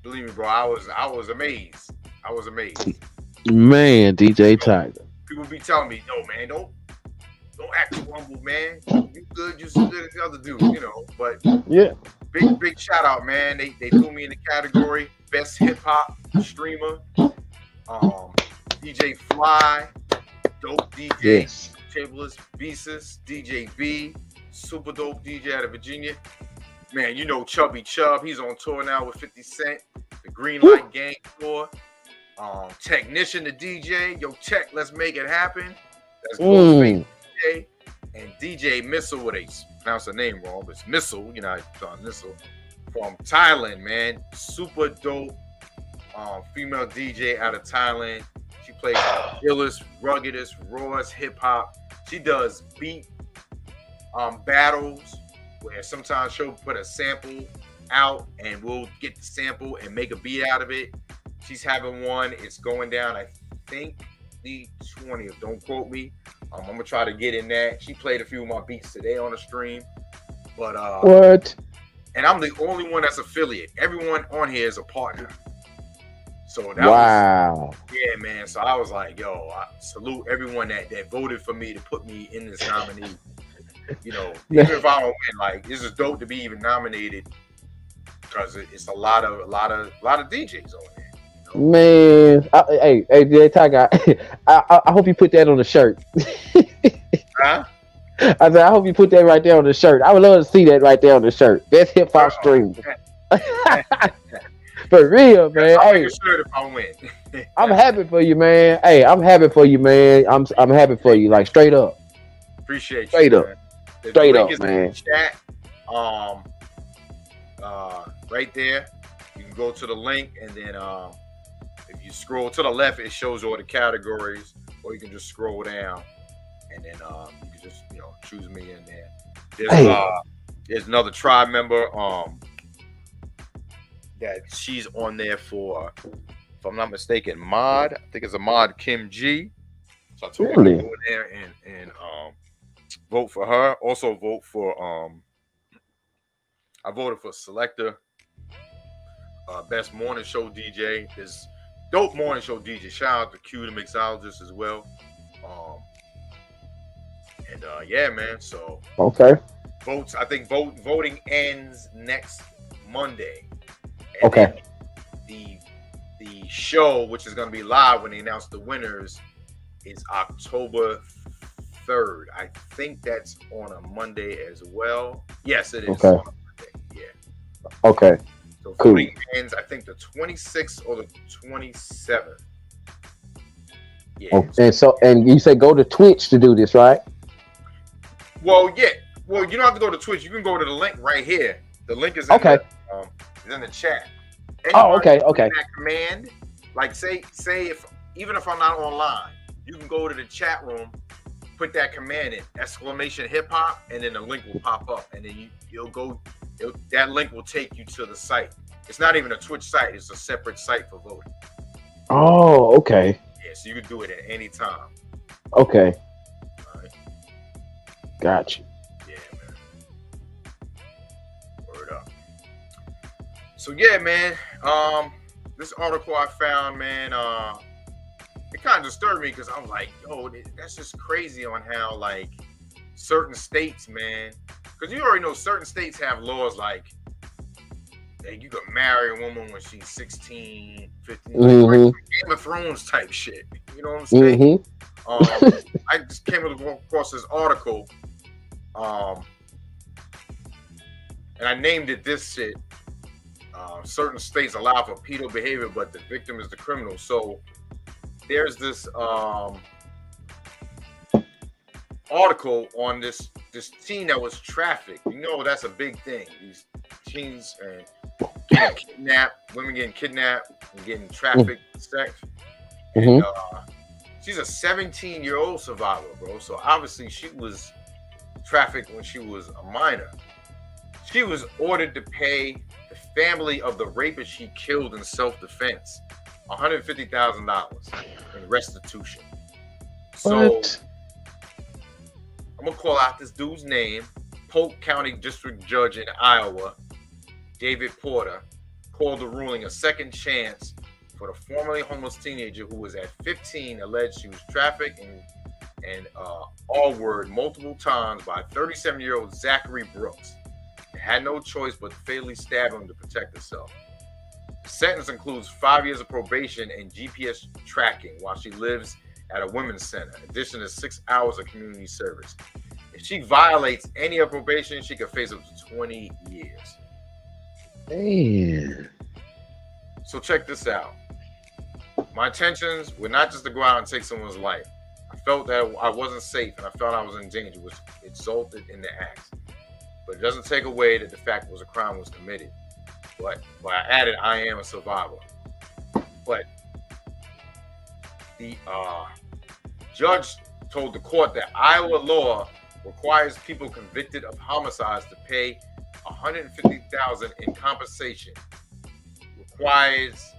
believe me, bro, I was amazed. I was amazed. Man, DJ Tiger. People be telling me, no, man, don't act too humble, man. You good, you so good as the other dude, But yeah. Big shout out, man. They threw me in the category best hip hop streamer, DJ Fly, dope DJ, Yes. Tableless Beasis, DJ B, super dope DJ out of Virginia. Man, Chubby Chub, he's on tour now with 50 Cent, the Green Light Gang tour. Technician the DJ, yo Tech, let's make it happen. That's Ghostface DJ. And DJ Missile, what they pronounce the name wrong, but it's Missile, Missile from Thailand, man. Super dope female DJ out of Thailand. She plays illest, ruggedest, rawest hip hop. She does beat battles where sometimes she'll put a sample out and we'll get the sample and make a beat out of it. She's having one. It's going down, I think, the 20th. Don't quote me. I'm gonna try to get in that. She played a few of my beats today on the stream, but what? And I'm the only one that's affiliate. Everyone on here is a partner. So that was, yeah, man. So I was like, yo, I salute everyone that voted for me to put me in this nominee. Even if I don't win, like this is dope to be even nominated because it's a lot of DJs on there. Man, hey, DJ Tiger, I hope you put that on the shirt. Huh? I said, I hope you put that right there on the shirt. I would love to see that right there on the shirt. That's hip hop stream. For real, man. I'll hey, make a shirt if I win. I'm happy for you, man. Hey, I'm happy for you, man. I'm happy for you, like straight up. Appreciate you. Straight up. Man. Straight up, man. Chat, right there. You can go to the link, and then if you scroll to the left, it shows all the categories, or you can just scroll down, and then you can just choose me in there. There's another tribe member that she's on there for, if I'm not mistaken, Mod. I think it's a Mod Kim G. So I told her to go in there and vote for her. Also vote for I voted for Selector, best morning show DJ. There's dope morning show DJ. Shout out to Q, the mixologist, as well. Yeah, man. So votes. I think voting ends next Monday. And then the The show, which is going to be live when they announce the winners, is October 3rd. I think that's on a Monday as well. Yes, it is. Okay. On a Monday. Yeah. Okay. So Cool. voting ends, I think, the 26th or the 27th. Yeah. Oh, and you say go to Twitch to do this, right? Well, yeah. Well, you don't have to go to Twitch. You can go to the link right here. The link is in the chat. Okay. That command, like say if even if I'm not online, you can go to the chat room, put that command in !hip-hop, and then the link will pop up, and then that link will take you to the site. It's not even a Twitch site; it's a separate site for voting. Oh, okay. Yeah, so you can do it at any time. Okay. All right. Gotcha. Yeah, man. Word up. So yeah, man. This article I found, man, it kind of disturbed me because I'm like, yo, that's just crazy on how like certain states, man, because you already know certain states have laws like you can marry a woman when she's 16, 15, like Game of Thrones type shit. You know what I'm saying? I just came across this article, and I named it this shit. Certain states allow for pedo behavior, but the victim is the criminal. So there's this article on this teen that was trafficked. You know, that's a big thing. These teens and getting kidnapped, women getting kidnapped and getting trafficked, sex. And she's a 17-year-old survivor, bro. So obviously she was trafficked when she was a minor. She was ordered to pay the family of the rapist she killed in self-defense $150,000 in restitution. So I'm gonna call out this dude's name. Polk County District Judge in Iowa, David Porter, called the ruling a second chance for the formerly homeless teenager who was at 15 alleged she was trafficked and all-word multiple times by 37-year-old Zachary Brooks. They had no choice but to fatally stab him to protect herself. The sentence includes 5 years of probation and GPS tracking while she lives at a women's center, in addition to 6 hours of community service. If she violates any of probation, she could face up to 20 years. Man. So check this out. My intentions were not just to go out and take someone's life. I felt that I wasn't safe and I felt I was in danger, which resulted in the acts. But it doesn't take away that the fact was a crime was committed. But I added, I am a survivor. But the judge told the court that Iowa law requires people convicted of homicides to pay $150,000 in compensation. Requires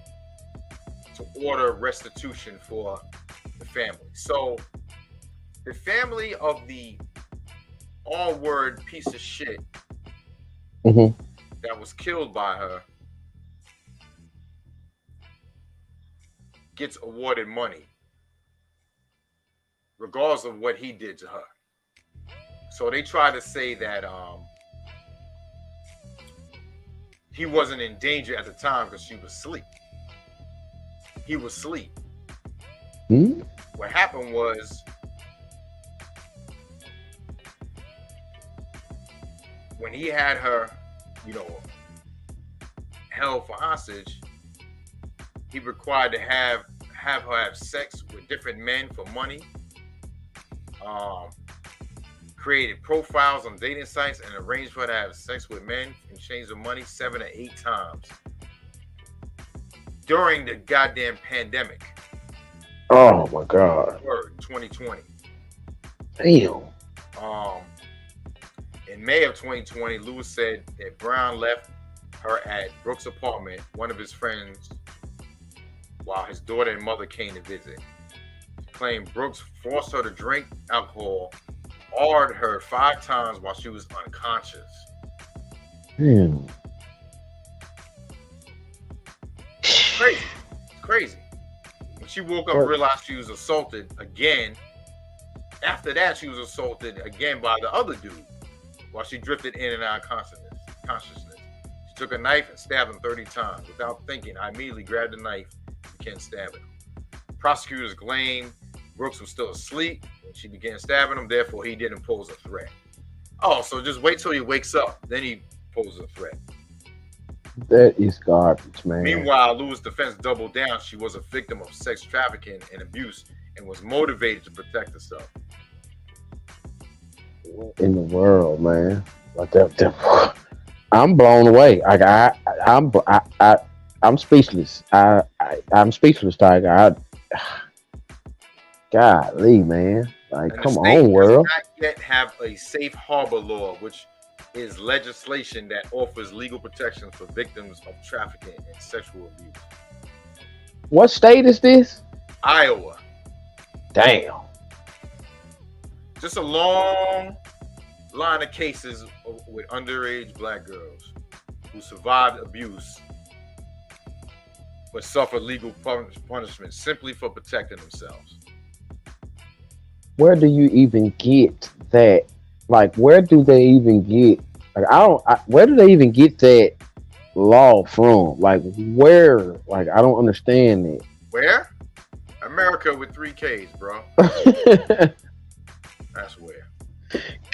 to order restitution for the family. So the family of the all-word piece of shit that was killed by her gets awarded money regardless of what he did to her. So they try to say that he wasn't in danger at the time because she was asleep. He was asleep. What happened was when he had her, held for hostage, he required to have her have sex with different men for money. Created profiles on dating sites and arranged for her to have sex with men in exchange of money 7 to 8 times during the goddamn pandemic. Oh my God. 2020. Damn. In May of 2020, Lewis said that Brown left her at Brooks' apartment, one of his friends, while his daughter and mother came to visit. He claimed Brooks forced her to drink alcohol, ordered her 5 times while she was unconscious. Damn. Crazy. It's crazy. When she woke up and realized she was assaulted again. After that, she was assaulted again by the other dude while she drifted in and out of consciousness. She took a knife and stabbed him 30 times. Without thinking, I immediately grabbed the knife began stabbing him. Prosecutors claim Brooks was still asleep when she began stabbing him, therefore he didn't pose a threat. Oh, so just wait till he wakes up, then he poses a threat. That is garbage, man. Meanwhile, Lou's defense doubled down. She was a victim of sex trafficking and abuse and was motivated to protect herself. What in the world, man? Like that, I'm blown away. Like I'm speechless. I'm speechless, Tiger. Golly, man. Like, And come the state on, world. does not yet have a safe harbor law, which is legislation that offers legal protections for victims of trafficking and sexual abuse. What state is this? Iowa. Damn. Just a long line of cases with underage black girls who survived abuse but suffered legal punishment simply for protecting themselves. Where do you even get that? Like, where do they even get? Like, where do they even get that law from? Like, where? Like, I don't understand it. Where? America with 3 Ks, bro. That's where.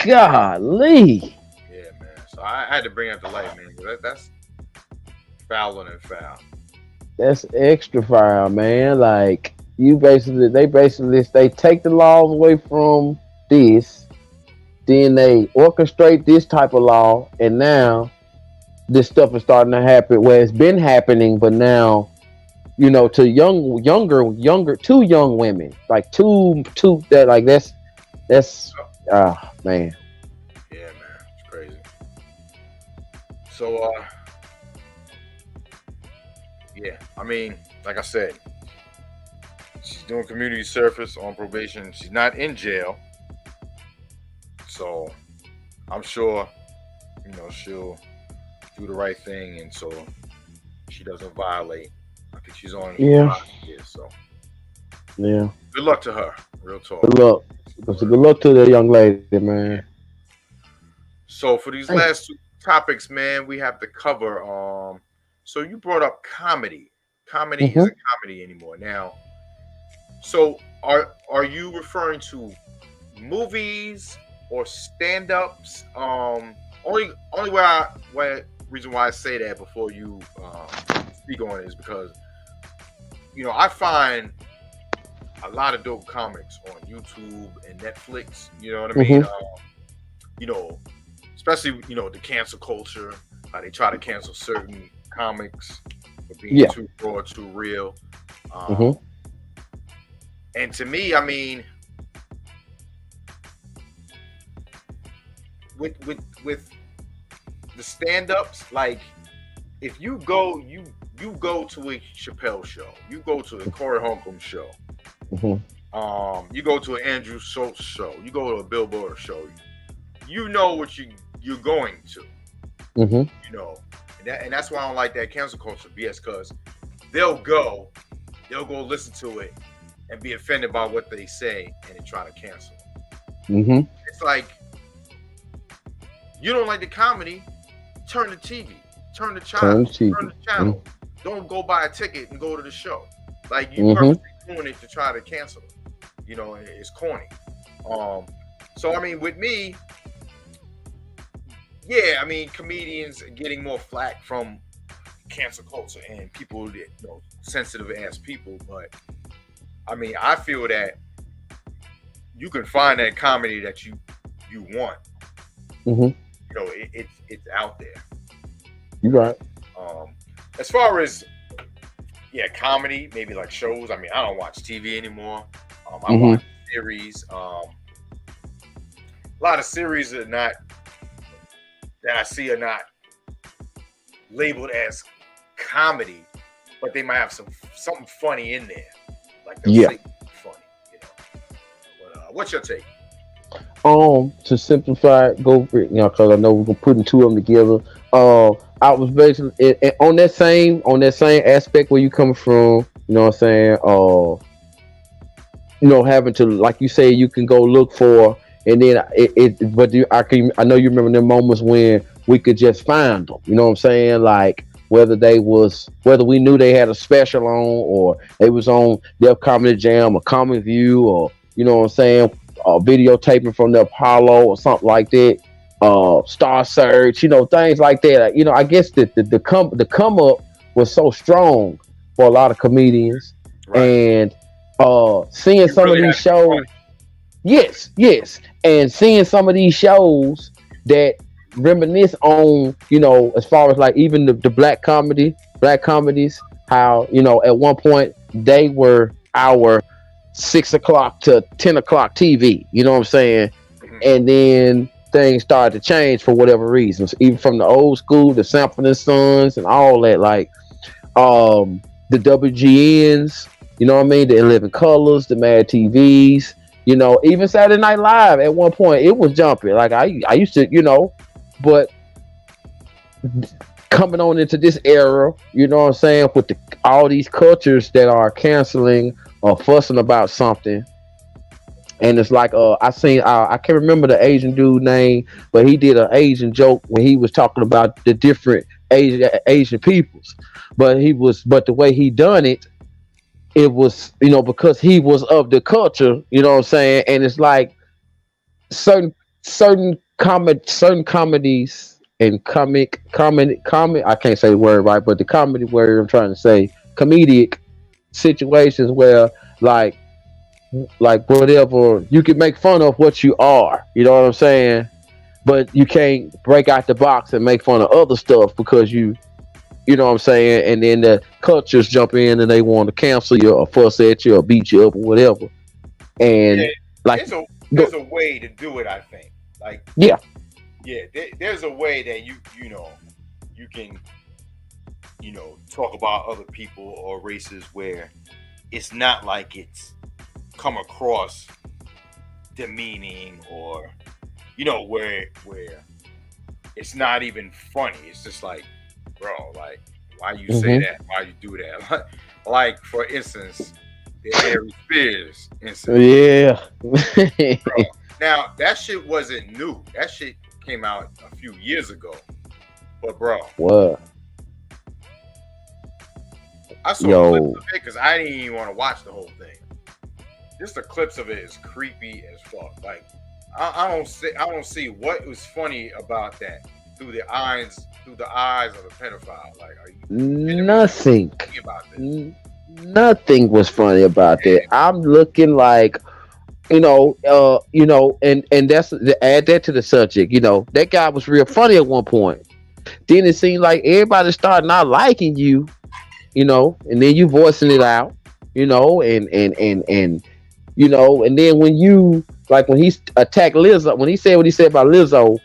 Golly. Yeah, man. So I had to bring it to light, man. That's fouler than foul. That's extra foul, man. Like, they take the laws away from this, then they orchestrate this type of law, and now this stuff is starting to happen where it's been happening, but now, you know, to younger, two young women, like two that, like, that's man. Yeah, man. It's crazy. So, yeah, I mean, like I said, she's doing community service on probation. She's not in jail. So I'm sure, you know, she'll do the right thing, and so she doesn't violate. I think she's on 5 years, so yeah. Good luck to her. Real talk. Good luck. Good luck to the young lady, man. So for these last 2 topics, man, we have to cover. So you brought up comedy. Comedy isn't comedy anymore now. So are you referring to movies or stand-ups? Only reason why I say that before you speak on it is because, you know, I find a lot of dope comics on YouTube and Netflix. You know what I mean? You know, especially, you know, the cancel culture, how they try to cancel certain comics for being too raw, too real. And to me, I mean, with the stand-ups, like, if you go to a Chappelle show, you go to a Corey Holcomb show, you go to an Andrew Schultz show, you go to a Bill Burr show, you know what you're going to, you know, and that's why I don't like that cancel culture BS, because they'll go listen to it and be offended by what they say and then try to cancel. It's like, you don't like the comedy, turn the TV, turn the channel. Don't go buy a ticket and go to the show. Like, you purposely doing it to try to cancel it. You know, it's corny. So I mean, with me, yeah, I mean, comedians are getting more flack from cancel culture and people that, you know, sensitive ass people, but I mean, I feel that you can find that comedy that you want. You know, it's out there. You're right. As far as comedy, maybe like shows. I mean, I don't watch TV anymore. I watch series. A lot of series are not that I see are not labeled as comedy, but they might have something funny in there. Like, funny, you know. But what's your take? To simplify it, go for it, you know, because I know we're putting 2 of them together. I was basically on that same aspect where you come from. You know what I'm saying? You know, having to, like you say, you can go look for, and then I know you remember them moments when we could just find them. You know what I'm saying? Like whether we knew they had a special on, or they was on their Comedy Jam or Comic View, or you know what I'm saying, videotaping from the Apollo or something like that, Star Search, you know, things like that. You know, I guess the come up was so strong for a lot of comedians, Right. and seeing You some really of these had to be shows. Yes, and seeing some of these shows that reminisce on, you know, as far as like even the black comedies, how, you know, at one point they were our 6 o'clock to 10 o'clock TV, you know what I'm saying? funny. And then things started to change for whatever reasons, even from the old school, the Sanford and Sons and all that, like the WGNs, you know what I mean, the 11 Colors, the Mad TVs, you know, even Saturday Night Live at one point it was jumping. Like I used to, you know, but coming on into this era, you know what I'm saying, with all these cultures that are canceling or fussing about something. And it's like I can't remember the Asian dude name, but he did an Asian joke when he was talking about the different Asian peoples. But the way he done it, it was, you know, because he was of the culture, you know what I'm saying? And it's like certain comedies and comic I can't say the word right, but the comedy word I'm trying to say, comedic situations where like whatever, you can make fun of what you are, you know what I'm saying, but you can't break out the box and make fun of other stuff because you know what I'm saying, and then the cultures jump in and they want to cancel you or fuss at you or beat you up or whatever. And Yeah, like there's a way to do it, I think. Like yeah, there's a way that you can, you know, talk about other people or races where it's not like it's come across demeaning, or you know, where it's not even funny. It's just like, bro, like, why you say that? Why you do that? Like, for instance, the Harry Spears incident. yeah. Bro, now that shit wasn't new. That shit came out a few years ago. But bro, What? I saw clips of it because I didn't even want to watch the whole thing. Just the clips of it is creepy as fuck. Like, I don't see what was funny about that through the eyes of a pedophile. Like, are you Nothing. about this? Nothing was funny about that. I'm looking like, you know, and that's to add that to the subject. You know, that guy was real funny at one point. Then it seemed like everybody started not liking you, you know, and then you voicing it out, you know, and you know, and then when you like when he attacked Lizzo, when he said what he said about Lizzo,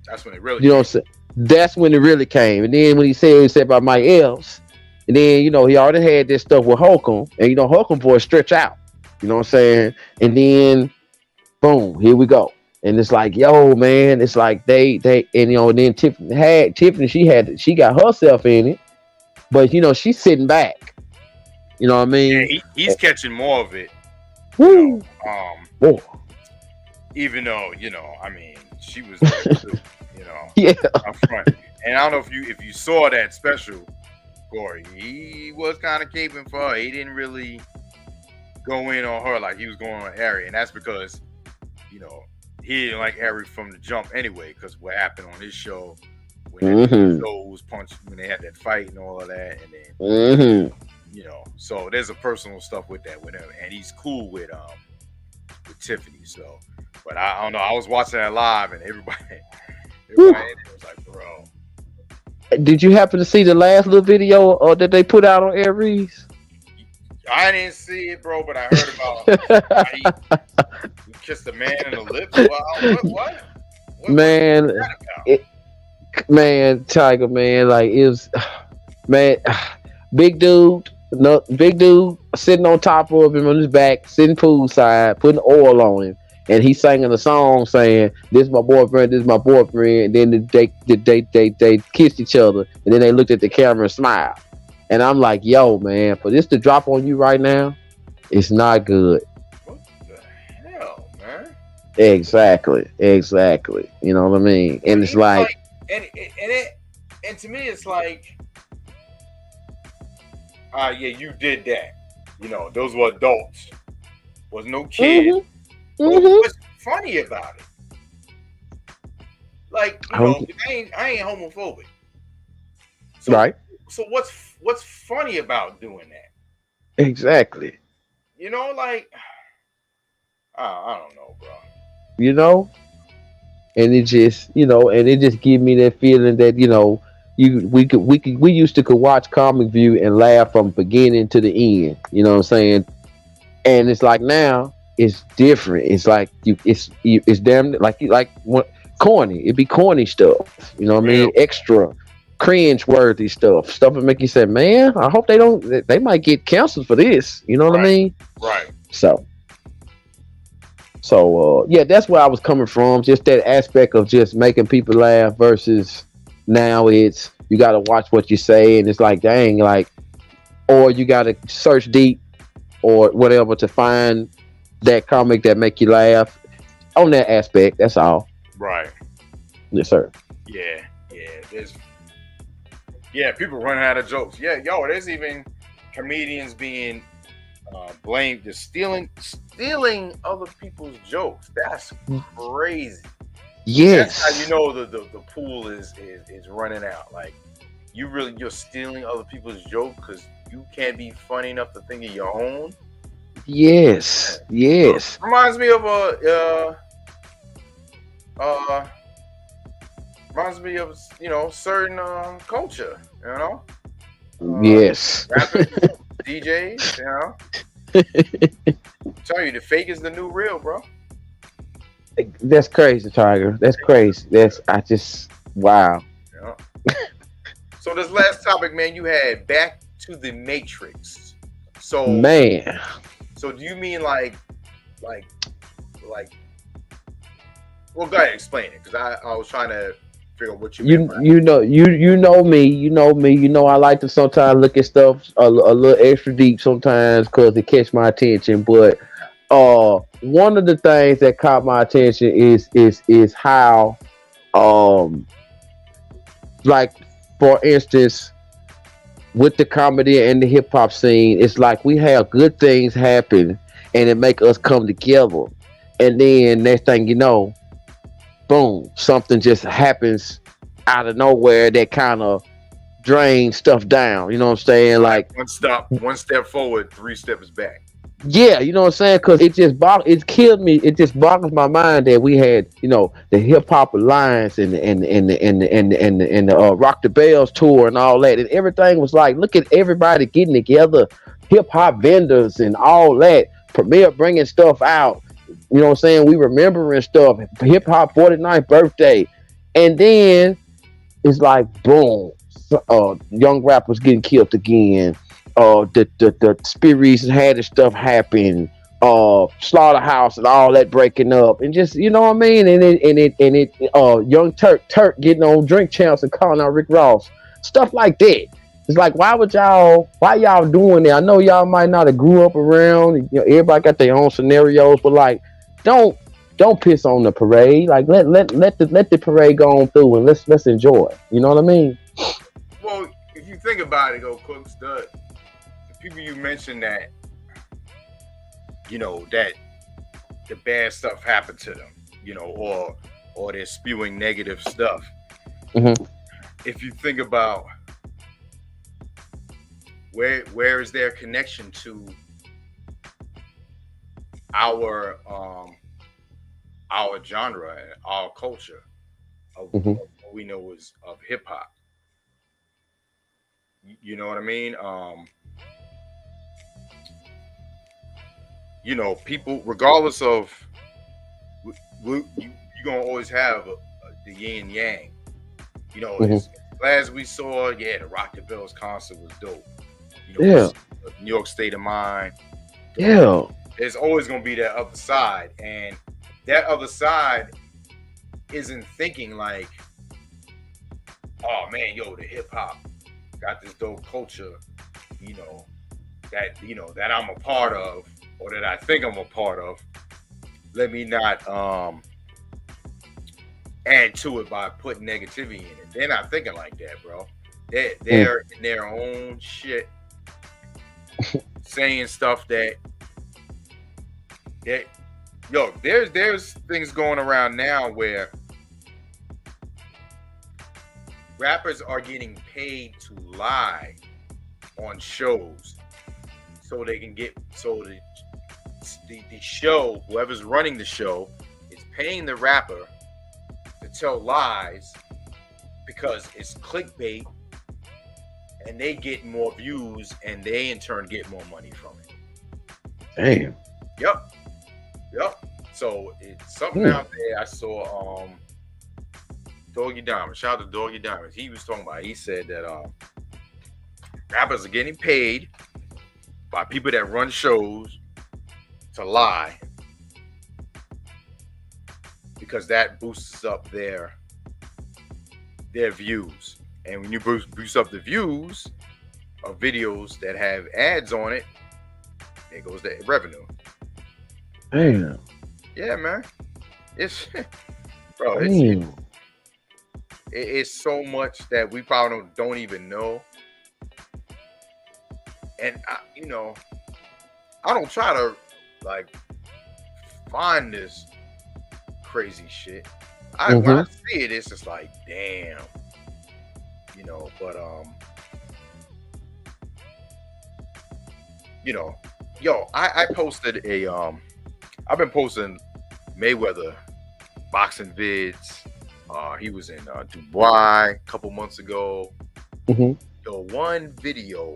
that's when it really, you know what I'm saying? That's when it really came. And then when he said what he said about Mike Epps, and then, you know, he already had this stuff with Holcomb, and you know, Holcomb voice stretch out, you know what I'm saying? And then boom, here we go. And it's like, yo, man, it's like they and you know, and then Tiffany, she got herself in it, but you know, she's sitting back. You know what I mean? yeah, he's catching more of it. Woo. You know, even though, you know, I mean, she was there too, you know, Yeah. up front. And I don't know if you saw that special, Corey, he was kind of caping for her. He didn't really go in on her like he was going on Ari, and that's because, you know, he didn't like Ari from the jump anyway, because what happened on his show when that show was punched, when they had that fight and all of that, and then you know, so there's a personal stuff with that with him, and he's cool with Tiffany. So, but I don't know. I was watching that live, and everybody was like, bro. Did you happen to see the last little video that they put out on Aries? I didn't see it, bro, but I heard about he kissed a man in the lips. What? Man, man, Tiger, man, like it was, man, big dude sitting on top of him on his back, sitting poolside, putting oil on him, and he's singing a song saying, "This is my boyfriend, this is my boyfriend." And then they kissed each other, and then they looked at the camera and smiled. And I'm like, yo, man, for this to drop on you right now, it's not good. What the hell, man? Exactly. You know what I mean? And it's like and to me, it's like, yeah, you did that. You know, those were adults. Was no kid. Mm-hmm. But Mm-hmm. what's funny about it? Like, you know, I ain't homophobic. So, Right. so what's funny about doing that? Exactly. You know, like, I don't know, bro. You know, and it just, and it just give me that feeling that, we used to could watch Comic View and laugh from beginning to the end. You know what I'm saying? And it's like now it's different. It's like it's damn like what corny. It'd be corny stuff. You know what I mean? Real, Extra cringe worthy stuff that make you say, man, I hope they might get canceled for this. You know what I right, mean? right. So yeah, that's where I was coming from. Just that aspect of just making people laugh versus now it's you got to watch what you say, and it's like, dang, like, or you got to search deep or whatever to find that comic that make you laugh on that aspect. That's all. Right. Yes, sir. Yeah, people running out of jokes. Yeah, yo, there's even comedians being blamed just stealing other people's jokes. That's crazy. Yes. That's how you know the pool is running out. Like you're stealing other people's jokes because you can't be funny enough to think of your own. Yes. Yes. Reminds me of certain culture, you know. Yes. Rappers, DJs, you know. Tell you the fake is the new real, bro. That's crazy, Tiger. That's crazy. Wow. Yeah. So this last topic, man, you had Back to the Matrix. So man. So do you mean like well, go ahead, explain it, because I was trying to figure out what you meant by that. You know me. I like to sometimes look at stuff a little extra deep sometimes because it catch my attention. But one of the things that caught my attention is how like, for instance, with the comedy and the hip hop scene, it's like we have good things happen and it make us come together, and then next thing you know, boom, something just happens out of nowhere that kind of drains stuff down. You know what I'm saying? Like, one step forward, 3 steps back. yeah, you know what I'm saying? Because it killed me. It just boggles my mind that we had, the Hip Hop Alliance and the Rock the Bells tour and all that, and everything was like, look at everybody getting together, hip hop vendors and all that. Premier bringing stuff out. You know what I'm saying? We remembering stuff. Hip hop 49th birthday, and then it's like boom, young rappers getting killed again. The spirits had this stuff happen. Slaughterhouse and all that breaking up, and just, you know what I mean. Young Turk getting on Drink Champs and calling out Rick Ross, stuff like that. It's like, why y'all doing that? I know y'all might not have grew up around. Everybody got their own scenarios, but like, don't piss on the parade. Like, let the parade go on through and let's enjoy. You know what I mean? Well, if you think about it, Cooks, the people you mentioned that, that the bad stuff happened to them, or they're spewing negative stuff. Mm-hmm. If you think about where is their connection to our genre and our culture of what we know is of hip hop. You know what I mean? People, regardless of, you're gonna always have the yin yang. As we saw, the Rock the Bells concert was dope. New York State of Mind. Yeah. There's always gonna be that other side, and that other side isn't thinking like, oh man, the hip hop got this dope culture, that I'm a part of, or that I think I'm a part of. Let me not add to it by putting negativity in it. They're not thinking like that, bro. They're in their own shit, saying stuff that yo, there's things going around now where rappers are getting paid to lie on shows so they can get the show, whoever's running the show is paying the rapper to tell lies because it's clickbait and they get more views and they in turn get more money from it. Damn. Yep. So it's something out there. I saw Doggy Diamond. Shout out to Doggy Diamond. He was talking about, he said that rappers are getting paid by people that run shows to lie because that boosts up their views. And when you boost up the views of videos that have ads on it, there goes the revenue. Damn. Yeah, man. It's bro. It's so much that we probably don't even know. And I don't try to like find this crazy shit. When I see it, it's just like, damn. But I posted I've been posting Mayweather boxing vids. He was in Dubai a couple months ago. Yo,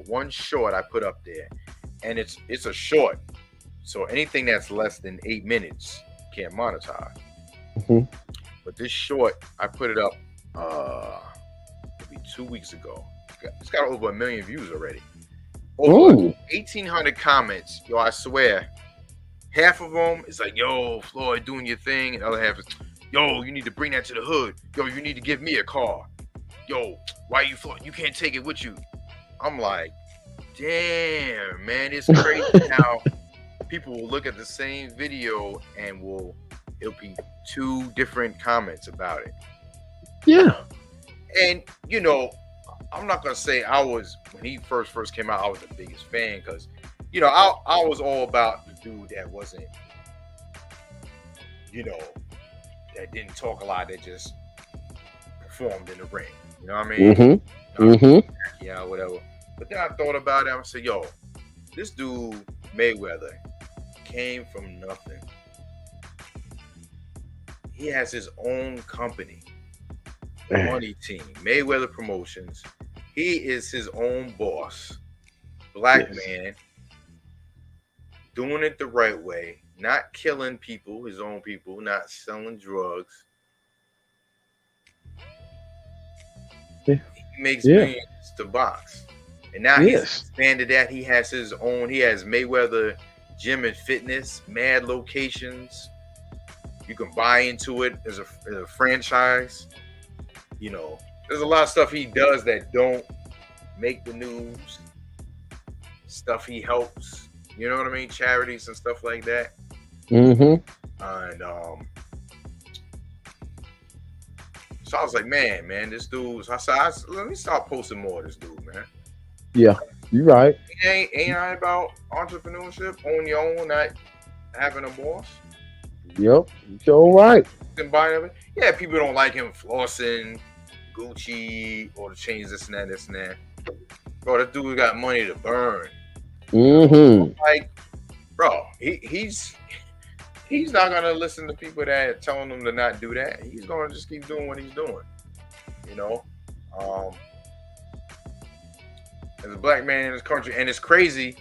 one short I put up there, and it's a short, so anything that's less than 8 minutes can't monetize. But this short, I put it up maybe 2 weeks ago. It's got over 1 million views already. Over 1,800 comments. Yo, I swear, half of them is like, yo, Floyd, doing your thing, and the other half is, yo, you need to bring that to the hood. Yo, you need to give me a car. Yo, why you Floyd? You can't take it with you. I'm like, damn, man, it's crazy how people will look at the same video and it'll be 2 different comments about it. Yeah. And I'm not gonna say when he first came out, I was the biggest fan because I was all about the dude that wasn't that didn't talk a lot, that just performed in the ring. You know what I mean? Yeah, whatever. But then I thought about it. I said, yo, this dude Mayweather came from nothing. He has his own company, money team, Mayweather Promotions. He is his own boss. Black man, doing it the right way, not killing people, his own people, not selling drugs. He makes millions to box. And now he's expanded that. He has his own, he has Mayweather Gym and Fitness, mad locations. You can buy into it as a franchise. There's a lot of stuff he does that don't make the news. Stuff he helps, you know what I mean? Charities and stuff like that. And so I was like, man, this dude. So I said, let me start posting more of this dude, man. Yeah, you're right. Ain't I about entrepreneurship, own your own, not having a boss? Yep, you're right. Yeah, people don't like him flossing Gucci or the chains, this and that. Bro, that dude got money to burn. Like, bro, he's not gonna listen to people that are telling him to not do that. He's gonna just keep doing what he's doing. As a black man in this country, and it's crazy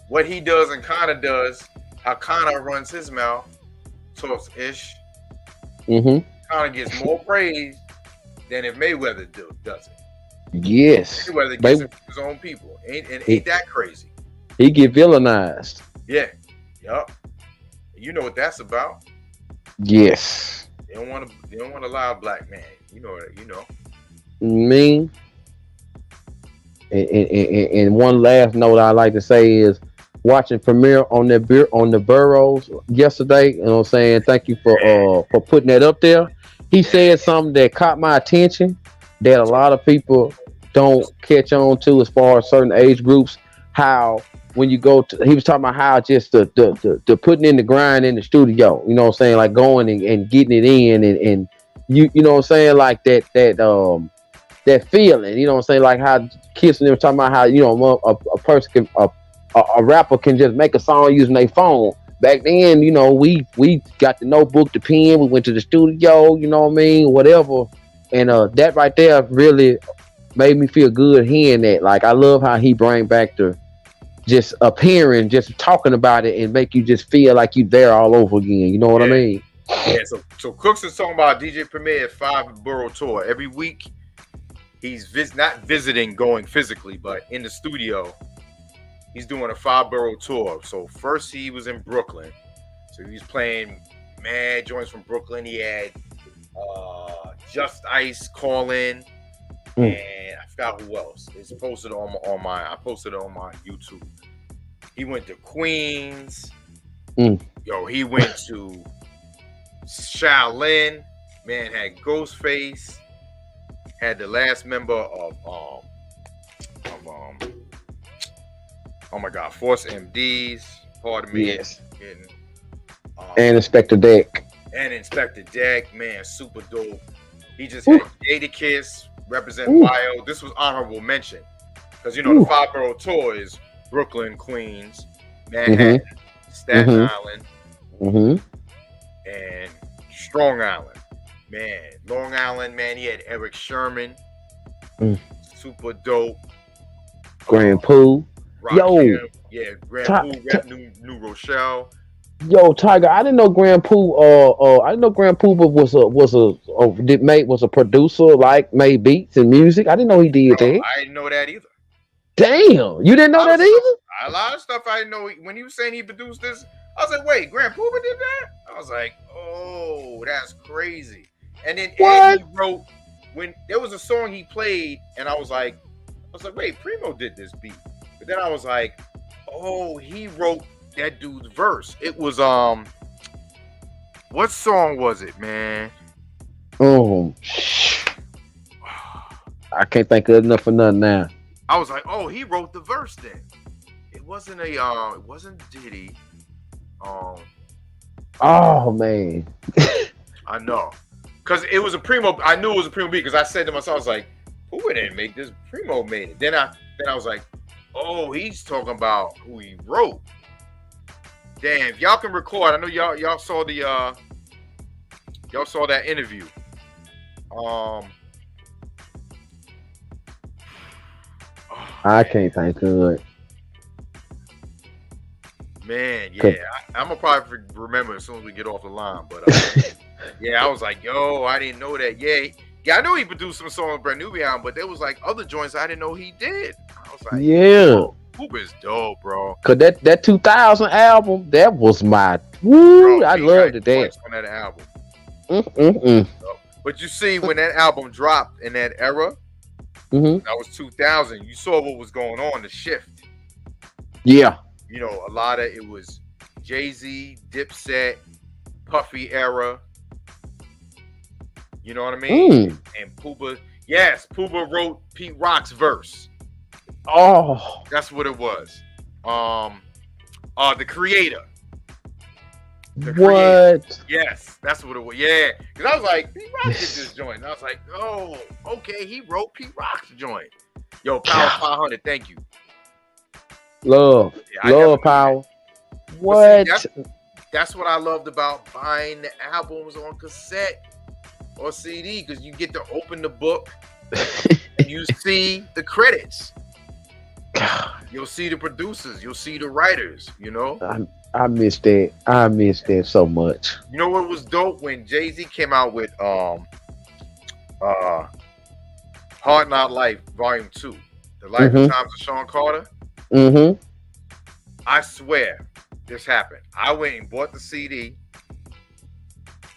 what he does and Connor does. How Connor runs his mouth, talks ish. Connor gets more praise than if Mayweather does it. Yes. Mayweather gets it from his own people. Ain't that crazy? He get villainized. Yeah. Yup. You know what that's about. Yes. They don't want to allow a black man. You know. Me. And one last note I like to say is watching Premiere on the Burrows yesterday. You know what I'm saying? Thank you for putting that up there. He said something that caught my attention that a lot of people don't catch on to as far as certain age groups. how when you go to, he was talking about how just the putting in the grind in the studio, you know what I'm saying, like going and getting it in, and you know what I'm saying, like that feeling, you know what I'm saying, like how Kiss and them talking about how, you know, a person can a rapper can just make a song using their phone. Back then, you know, we got the notebook, the pen, we went to the studio, you know what I mean, whatever, and that right there really made me feel good hearing that. Like, I love how he bring back the just appearing, just talking about it, and make you just feel like you there all over again. You know what I mean? Yeah. So Cooks is talking about DJ Premier 5-borough tour every week. He's not visiting, going physically, but in the studio. He's doing a 5-borough tour. So first he was in Brooklyn. So he was playing mad joints from Brooklyn. He had Just Ice call in. And I forgot who else. It's posted I posted it on my YouTube. He went to Queens. Yo, he went to Shaolin. Man, had Ghostface. Had the last member of oh my God, Force MDs. Pardon me. Yes. And Inspector Deck. And Inspector Deck, man, super dope. He just had Jadakiss represent Wild. This was honorable mention because, you know, the 5-borough tour is Brooklyn, Queens, Manhattan, Staten Island, and Strong Island. Man, Long Island, man, he had Eric Sherman, super dope. Grand Pooh. Yo, yeah, Grand Pooh, rep New Rochelle. Yo, Tiger, I didn't know Grand Pooh. I didn't know Grand Pooh was a producer, like made beats and music. I didn't know he did that. I didn't know that either. Damn, you didn't know that either? A lot of stuff I didn't know. When he was saying he produced this, I was like, wait, Grand Pooh did that? I was like, oh, that's crazy. And then Eddie wrote, when there was a song he played, and I was like, wait, Primo did this beat. But then I was like, oh, he wrote that dude's verse. It was what song was it, man? Oh, I can't think of enough for nothing now. I was like, oh, he wrote the verse then. It wasn't it wasn't Diddy. Oh man. I know. Cause it was a Primo. I knew it was a Primo beat because I said to myself, I was like, who didn't make this? Primo made it. Then I was like, oh, he's talking about who he wrote. Damn, if y'all can record, I know y'all saw the y'all saw that interview. I can't think of it. Man, yeah, I'm gonna probably remember as soon as we get off the line. But yeah, I was like, yo, I didn't know that. Yeah, I know he produced some songs with Brand Nubian, but there was like other joints I didn't know he did. I was like, yeah, Hoop is dope, bro. Cause that 2000 album, that was my woo. I loved that on that album. But you see, when that album dropped in that era, that was 2000. You saw what was going on, the shift. Yeah. You know, a lot of it was Jay-Z, Dipset, Puffy era. You know what I mean? And Pooba, yes, Pooba wrote Pete Rock's verse. Oh, that's what it was. The Creator. What? Yes, that's what it was. Yeah, because I was like, Pete Rock did this joint. And I was like, oh, okay, he wrote Pete Rock's joint. Yo, Power 500, thank you. Love Power. What? See, that's what I loved about buying the albums on cassette or CD, because you get to open the book and you see the credits. God. You'll see the producers. You'll see the writers. You know. I missed that. I missed that so much. You know what was dope when Jay-Z came out with Hard Knock Life Volume 2, The Life and Times of Sean Carter. I swear this happened. I went and bought the CD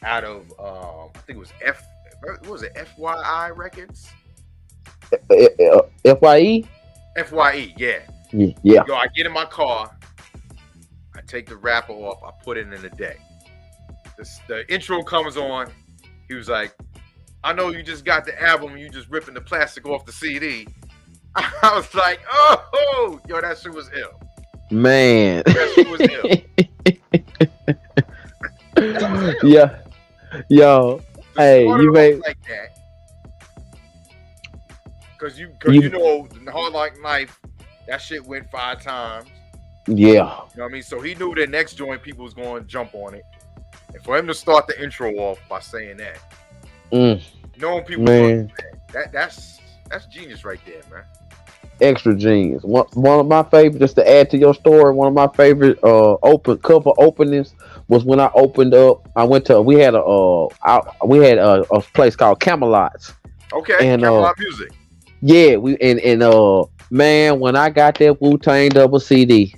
out of I think it was FYI Records? FYE? FYE, yeah. Yeah. Yo, I get in my car, I take the wrapper off, I put it in the deck. The intro comes on. He was like, I know you just got the album, you just ripping the plastic off the CD. I was like, oh, yo, that shit was ill. Man. That shit was ill. That was ill. Yeah. Yo. To Hey, start it you off made like that, because you you know, the Hard Like Knife, that shit went 5 times. yeah. You know what I mean? So he knew the next joint people was going to jump on it. And for him to start the intro off by saying that, knowing people Man. that's genius right there, man. Extra genius. One of my favorite, just to add to your story, one of my favorite open cover openings was when I opened up. We had a place called Camelot's. Okay, And Camelot Music. yeah, man, when I got that Wu-Tang double CD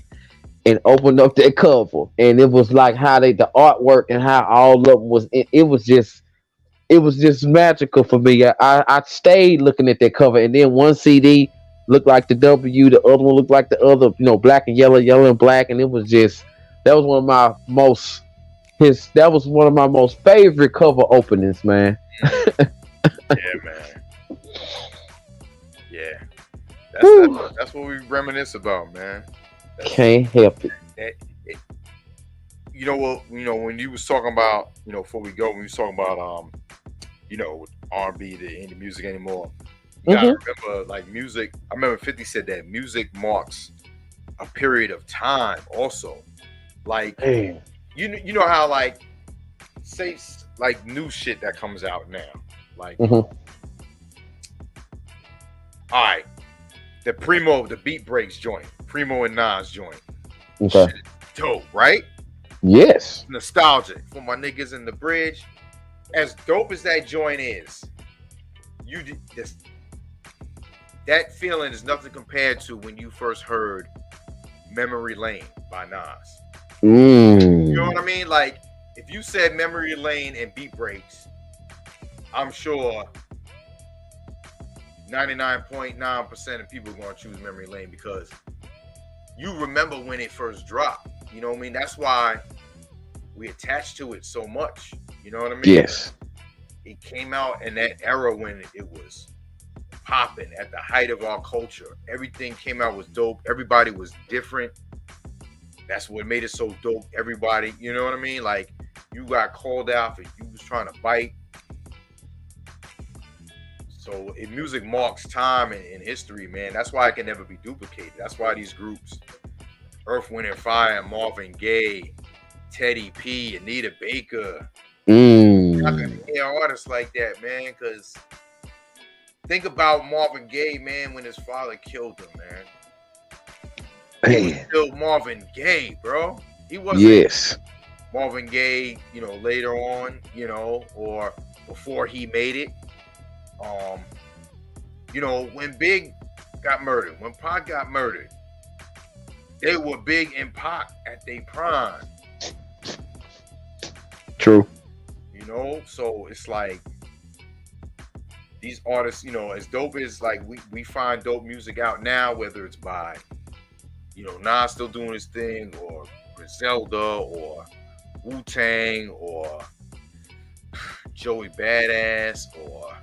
and opened up that cover, and it was like how the artwork and how all of them was, it was just magical for me. I stayed looking at that cover, and then one CD looked like the W, the other one looked like the other, black and yellow, yellow and black, and it was just that was one of my most favorite cover openings, man. Yeah, man. Yeah, that's what we reminisce about, man. Can't help it. You know what? When you was talking about, before we go, when you was talking about R&B, the indie music anymore. You gotta remember, like, music. I remember 50 said that music marks a period of time. Also, like, you know how, like, say like new shit that comes out now, like, all right, the Beat Breaks joint, Primo and Nas joint. Okay. Shit, dope, right? Yes. Nostalgic for my niggas in the bridge. As dope as that joint is, that feeling is nothing compared to when you first heard Memory Lane by Nas. You know what I mean? Like, if you said Memory Lane and Beat Breaks, I'm sure 99.9% of people are going to choose Memory Lane because you remember when it first dropped. You know what I mean? That's why we attach to it so much. You know what I mean? Yes. It came out in that era when it was popping at the height of our culture. Everything came out was dope. Everybody was different. That's what made it so dope. Everybody, you know what I mean? Like, you got called out for you was trying to bite. So music marks time in history, man. That's why it can never be duplicated. That's why these groups, Earth, Wind and Fire, Marvin Gaye, Teddy P, Anita Baker, you're not gonna hear artists like that, man. Because think about Marvin Gaye, man, when his father killed him, man. He was still Marvin Gaye, bro. He wasn't Marvin Gaye, later on, or before he made it. When Big got murdered, when Pac got murdered, they were Big and Pac at their prime. True. So it's like these artists, as dope as, like, we find dope music out now, whether it's by, Nas still doing his thing, or Griselda, or Wu-Tang, or Joey Badass, or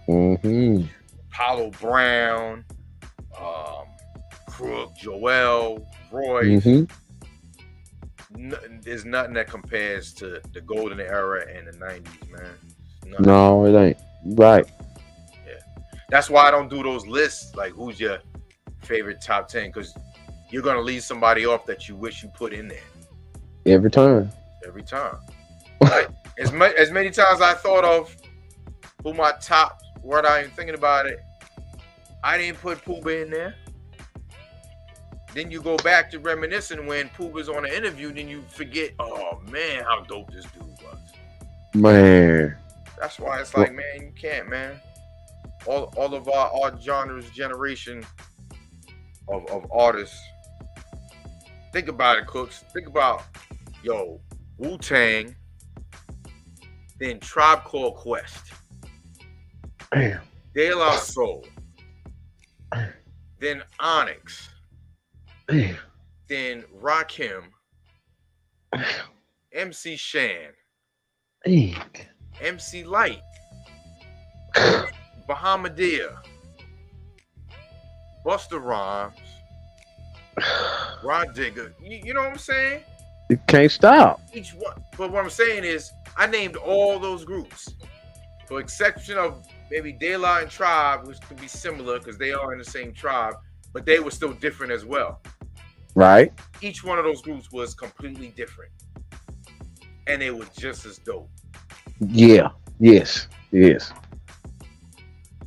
Apollo Brown, Crook, Joel, Royce. There's nothing that compares to the golden era in the 90s, man. Nothing. No, it ain't. Right. Yeah. That's why I don't do those lists, like, who's your favorite top 10, because you're going to leave somebody off that you wish you put in there. Every time. Like, as many times I thought of who my top, without even thinking about it, I didn't put Pooba in there. Then you go back to reminiscing when Pooba's on an interview, then you forget, oh man, how dope this dude was. Man. That's why it's like, man, you can't, man. All of our genres, generation of artists. Think about it, Cooks. Think about, Wu-Tang, then Tribe Called Quest. Damn. De La Soul. Then Onyx. Damn. Then Rakim. MC Shan. Damn. MC Light. Bahamadia. Busta Rhymes, Rod Digger. You know what I'm saying? You can't stop. Each one. But what I'm saying is, I named all those groups, for exception of maybe De La and Tribe, which could be similar because they are in the same tribe, but they were still different as well. Right. Each one of those groups was completely different, and they were just as dope. Yeah. Yes. Yes.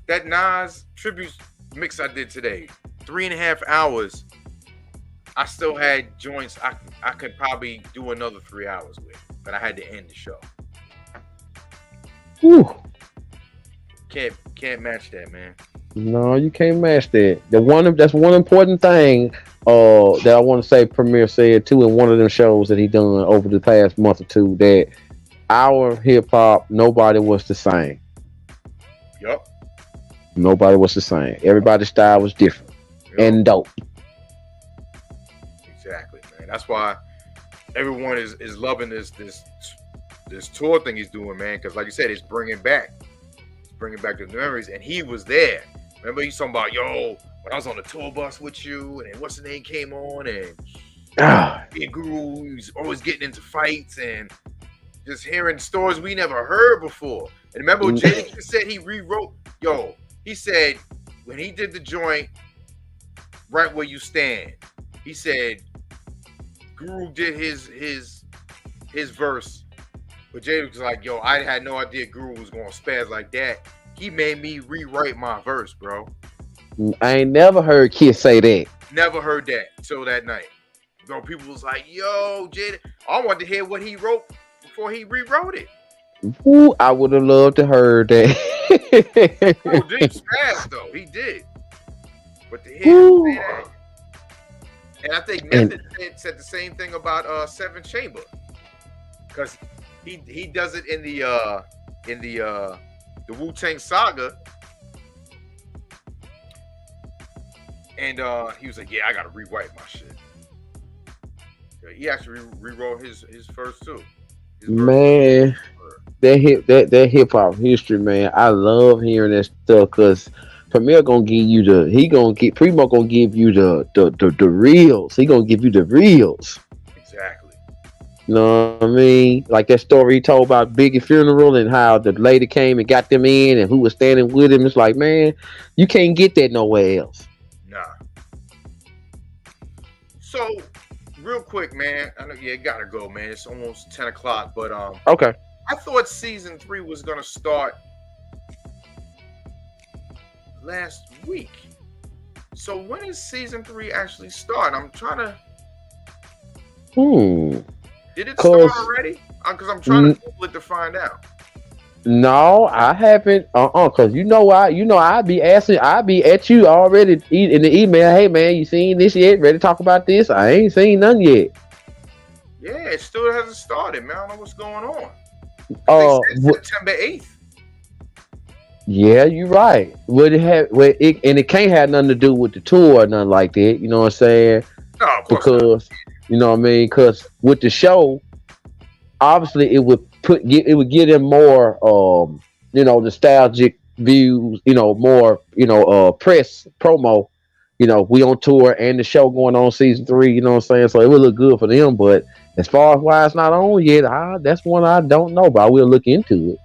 That Nas tribute mix I did today, 3.5 hours. I still had joints I could probably do another 3 hours with, but I had to end the show. Whew. Can't match that, man. No, you can't match that. That's one important thing that I want to say Premier said too in one of them shows that he done over the past month or two, that our hip hop, nobody was the same. Yup. Nobody was the same. Everybody's style was different and dope. Exactly, man. That's why everyone is loving this tour thing he's doing, man. Because like you said, it's bringing back the memories. And he was there. Remember, he's talking about, yo, when I was on the tour bus with you, and then what's the name came on, and me and Guru was always getting into fights and just hearing stories we never heard before. And remember what Jada said? He rewrote. Yo, he said when he did the joint, Right Where You Stand, he said Guru did his verse, but Jada was like, yo, I had no idea Guru was gonna spaz like that. He made me rewrite my verse, bro. I ain't never heard Kid say that. Never heard that till that night. Bro, people was like, yo, Jada, I wanted to hear what he wrote before he rewrote it. Ooh, I would have loved to heard that. Oh, did spaz though. He did. But to hear him say that, and I think Method said the same thing about Seven Chamber, because he does it in the Wu-Tang Saga, and he was like, yeah, I gotta rewrite my shit. He actually rewrote his first too. Man, that hip hop history, man. I love hearing that stuff because Premier gonna give you Primo gonna give you the reels. He gonna give you the reels. Exactly. You know what I mean? Like that story he told about Biggie funeral and how the lady came and got them in and who was standing with him. It's like, man, you can't get that nowhere else. Nah. So, real quick, man. I know you gotta go, man. It's almost 10 o'clock, but okay. I thought season 3 was gonna start last week. So when is season 3 actually start? I'm trying to. Did it start already? Because I'm trying to Google it to find out. No, I haven't. Because I'd be at you already in the email. Hey man, you seen this yet? Ready to talk about this? I ain't seen none yet. Yeah, it still hasn't started, man. I don't know what's going on. They said September 8th. Yeah, you're right. It can't have nothing to do with the tour or nothing like that. You know what I'm saying? No, of course because not. You know what I mean? Because with the show, obviously it would give them more nostalgic views, more press promo. We on tour and the show going on season 3, you know what I'm saying? So it would look good for them, but as far as why it's not on yet, that's one I don't know, but I will look into it.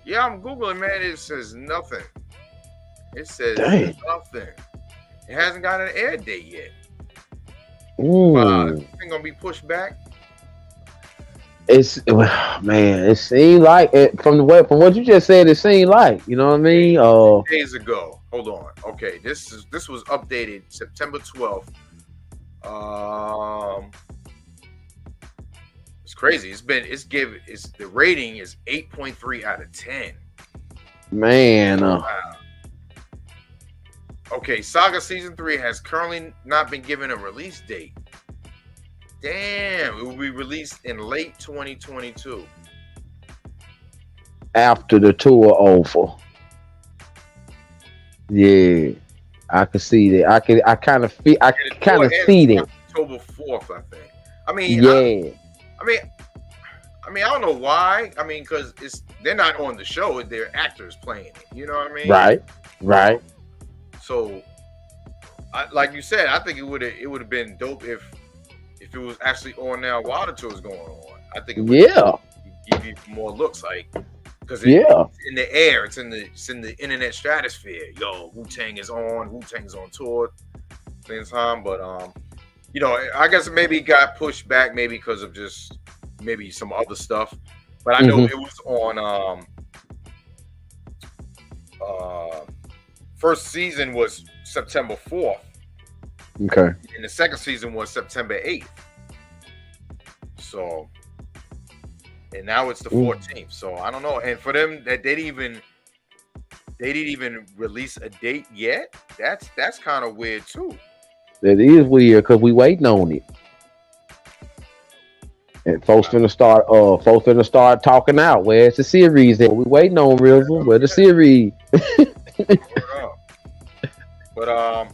Yeah, I'm Googling, man. It says nothing. It says nothing. It hasn't got an air date yet. It's gonna be pushed back. It seemed like it, from what you just said. It seemed like, you know what I mean. Days ago. Hold on. Okay, this was updated September 12th. It's crazy. The rating is 8.3 out of 10. Man. Wow. Okay, Saga season 3 has currently not been given a release date. Damn, it will be released in late 2022. After the tour over. Yeah, I can see that. I kind of see that. October 4th, I think. I mean, yeah. I mean, I don't know why. I mean, because they're not on the show; they're actors playing it. You know what I mean? Right. So, like you said, I think it would have been dope if it was actually on now while the tour is going on. I think it would give you more looks, like, because it's in the air, it's in the internet stratosphere. Yo, Wu-Tang is on tour same time, but you know, I guess maybe it got pushed back, maybe because of just maybe some other stuff. But I know it was on first season was September 4th. Okay. And the second season was September 8th. So, and now it's the 14th. So I don't know. And for them, that they didn't even release a date yet. That's kind of weird too. That is weird because we waiting on it. And folks finna start talking out. Where's the series? We waiting on Rizzle. Where's the series? But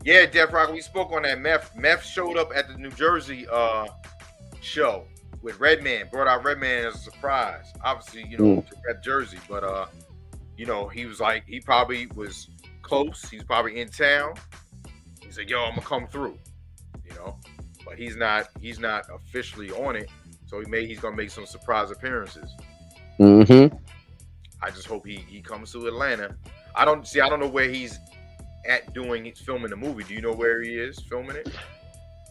yeah, Def Rock, we spoke on that. Meth showed up at the New Jersey show with Redman. Brought out Redman as a surprise. Obviously, you know, to that Jersey, but you know, he was like, he probably was close. He's probably in town. He's like, yo, I'm gonna come through, you know. But he's not officially on it. So he's gonna make some surprise appearances. I just hope he comes to Atlanta. I don't know where he's at filming the movie. Do you know where he is filming it?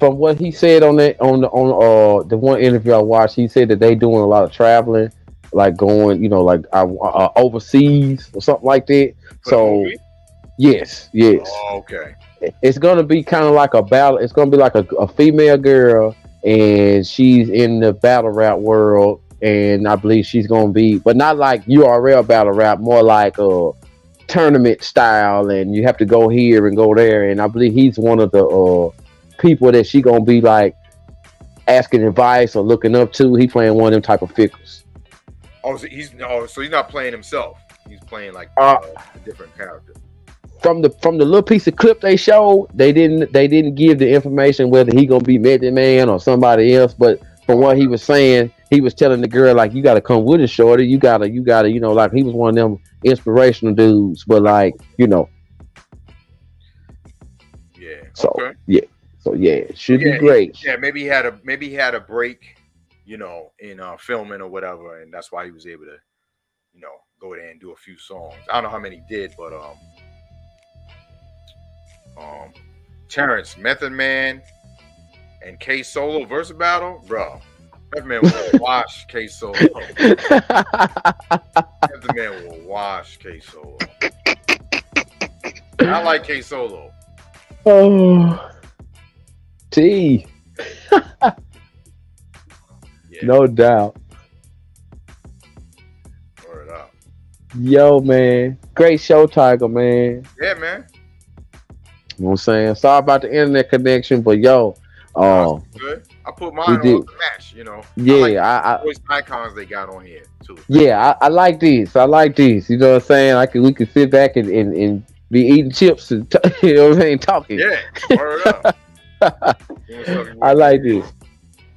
From what he said on the one interview I watched, he said that they doing a lot of traveling, like going, you know, like overseas or something like that. So yes. Oh, okay. It's gonna be kind of like a battle. It's gonna be like a female girl, and she's in the battle rap world, and I believe she's gonna be, but not like URL battle rap, more like a tournament style, and you have to go here and go there. And I believe he's one of the people that she gonna be like asking advice or looking up to. He playing one of them type of figures. So he's not playing himself. He's playing like a different character. From the little piece of clip they showed, they didn't give the information whether he gonna be Method Man or somebody else. But from what he was saying, he was telling the girl like, you gotta come with us, shorty. You gotta, you know, like he was one of them inspirational dudes. But like, you know, it should be great. Maybe he had a break, you know, in filming or whatever, and that's why he was able to, you know, go there and do a few songs. I don't know how many he did, but Terrence, Method Man, and K Solo versus battle, bro. Method Man will wash K Solo. Method Man will wash K Solo. I like K Solo. Oh, T. No doubt. Word up. Yo, man. Great show, Tiger, man. Yeah, man. You know what I'm saying? Sorry about the internet connection, but yo, good. I put mine on the match, you know. Yeah, I like the voice icons they got on here too. Yeah, I like these. I like these. You know what I'm saying? We can sit back and be eating chips and you know what I'm saying, talking. Yeah, word up. I like this.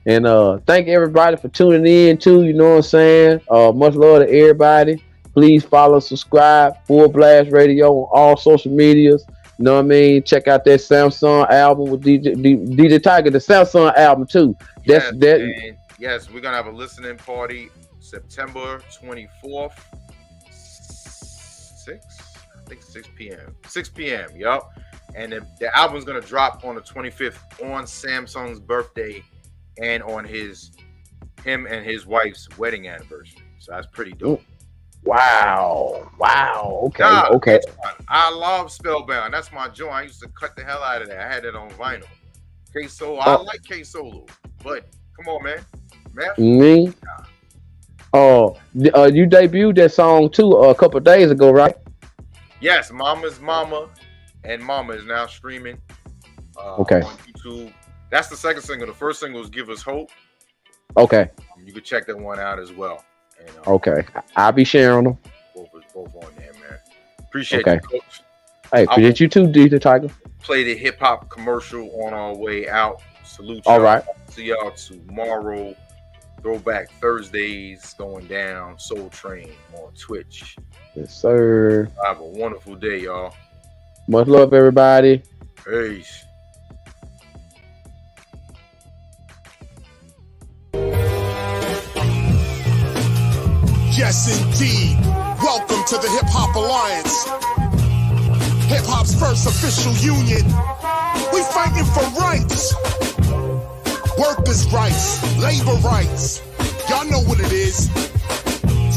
And thank everybody for tuning in too. You know what I'm saying? Much love to everybody. Please follow, subscribe, Full Blast Radio on all social medias. You know what I mean? Check out that Samsung album with DJ Tiger, the Samsung album too. Yes, we're gonna have a listening party September 24th, 6 p.m. 6 p.m. Yup. And the album's gonna drop on the 25th on Samsung's birthday and on him and his wife's wedding anniversary. So that's pretty dope. Wow. Okay. I love Spellbound. That's my joint. I used to cut the hell out of that. I had it on vinyl. K Solo. I like K Solo, but come on, man. Me? You debuted that song too a couple of days ago, right? Yes, Mama's Mama, and Mama is now streaming. Okay. On YouTube. That's the second single. The first single was Give Us Hope. Okay. You can check that one out as well. And, okay, I'll be sharing them. Both on there, man. Appreciate you, Coach. Hey, appreciate you too, DJ Tiger. Play the hip hop commercial on our way out. Salute y'all. All right. See y'all tomorrow. Throwback Thursdays going down. Soul Train on Twitch. Yes, sir. Have a wonderful day, y'all. Much love, everybody. Peace. Yes, indeed. Welcome to the Hip Hop Alliance. Hip Hop's first official union. We fighting for rights. Workers' rights, labor rights. Y'all know what it is.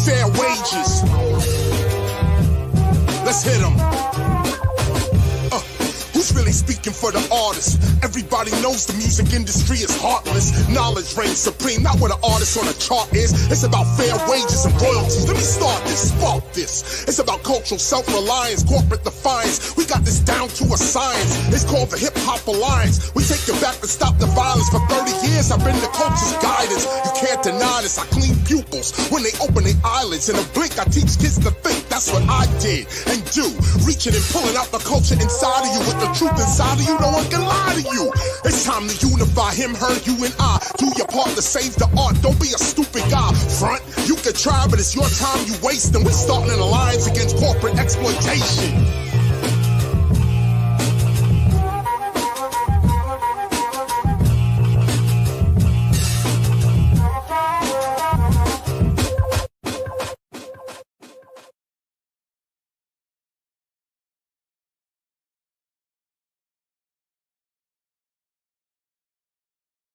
Fair wages. Let's hit 'em. Who's really speaking for the artist? Everybody knows the music industry is heartless. Knowledge reigns supreme, not what an artist on a chart is. It's about fair wages and royalties. Let me start this, spark this. It's about cultural self-reliance, corporate defiance. We got this down to a science. It's called the Hip Hop Alliance. We take it back to stop the violence. For 30 years, I've been the culture's guidance. You can't deny this. I clean pupils when they open their eyelids. In a blink, I teach kids to think. That's what I did and do. Reaching and pulling out the culture inside of you with the truth inside of you. No one can lie to you. It's time to unify him, her, you, and I. Do your part to save the art. Don't be a stupid guy. Front, you can try, but it's your time you waste. And we're starting an alliance against corporate exploitation.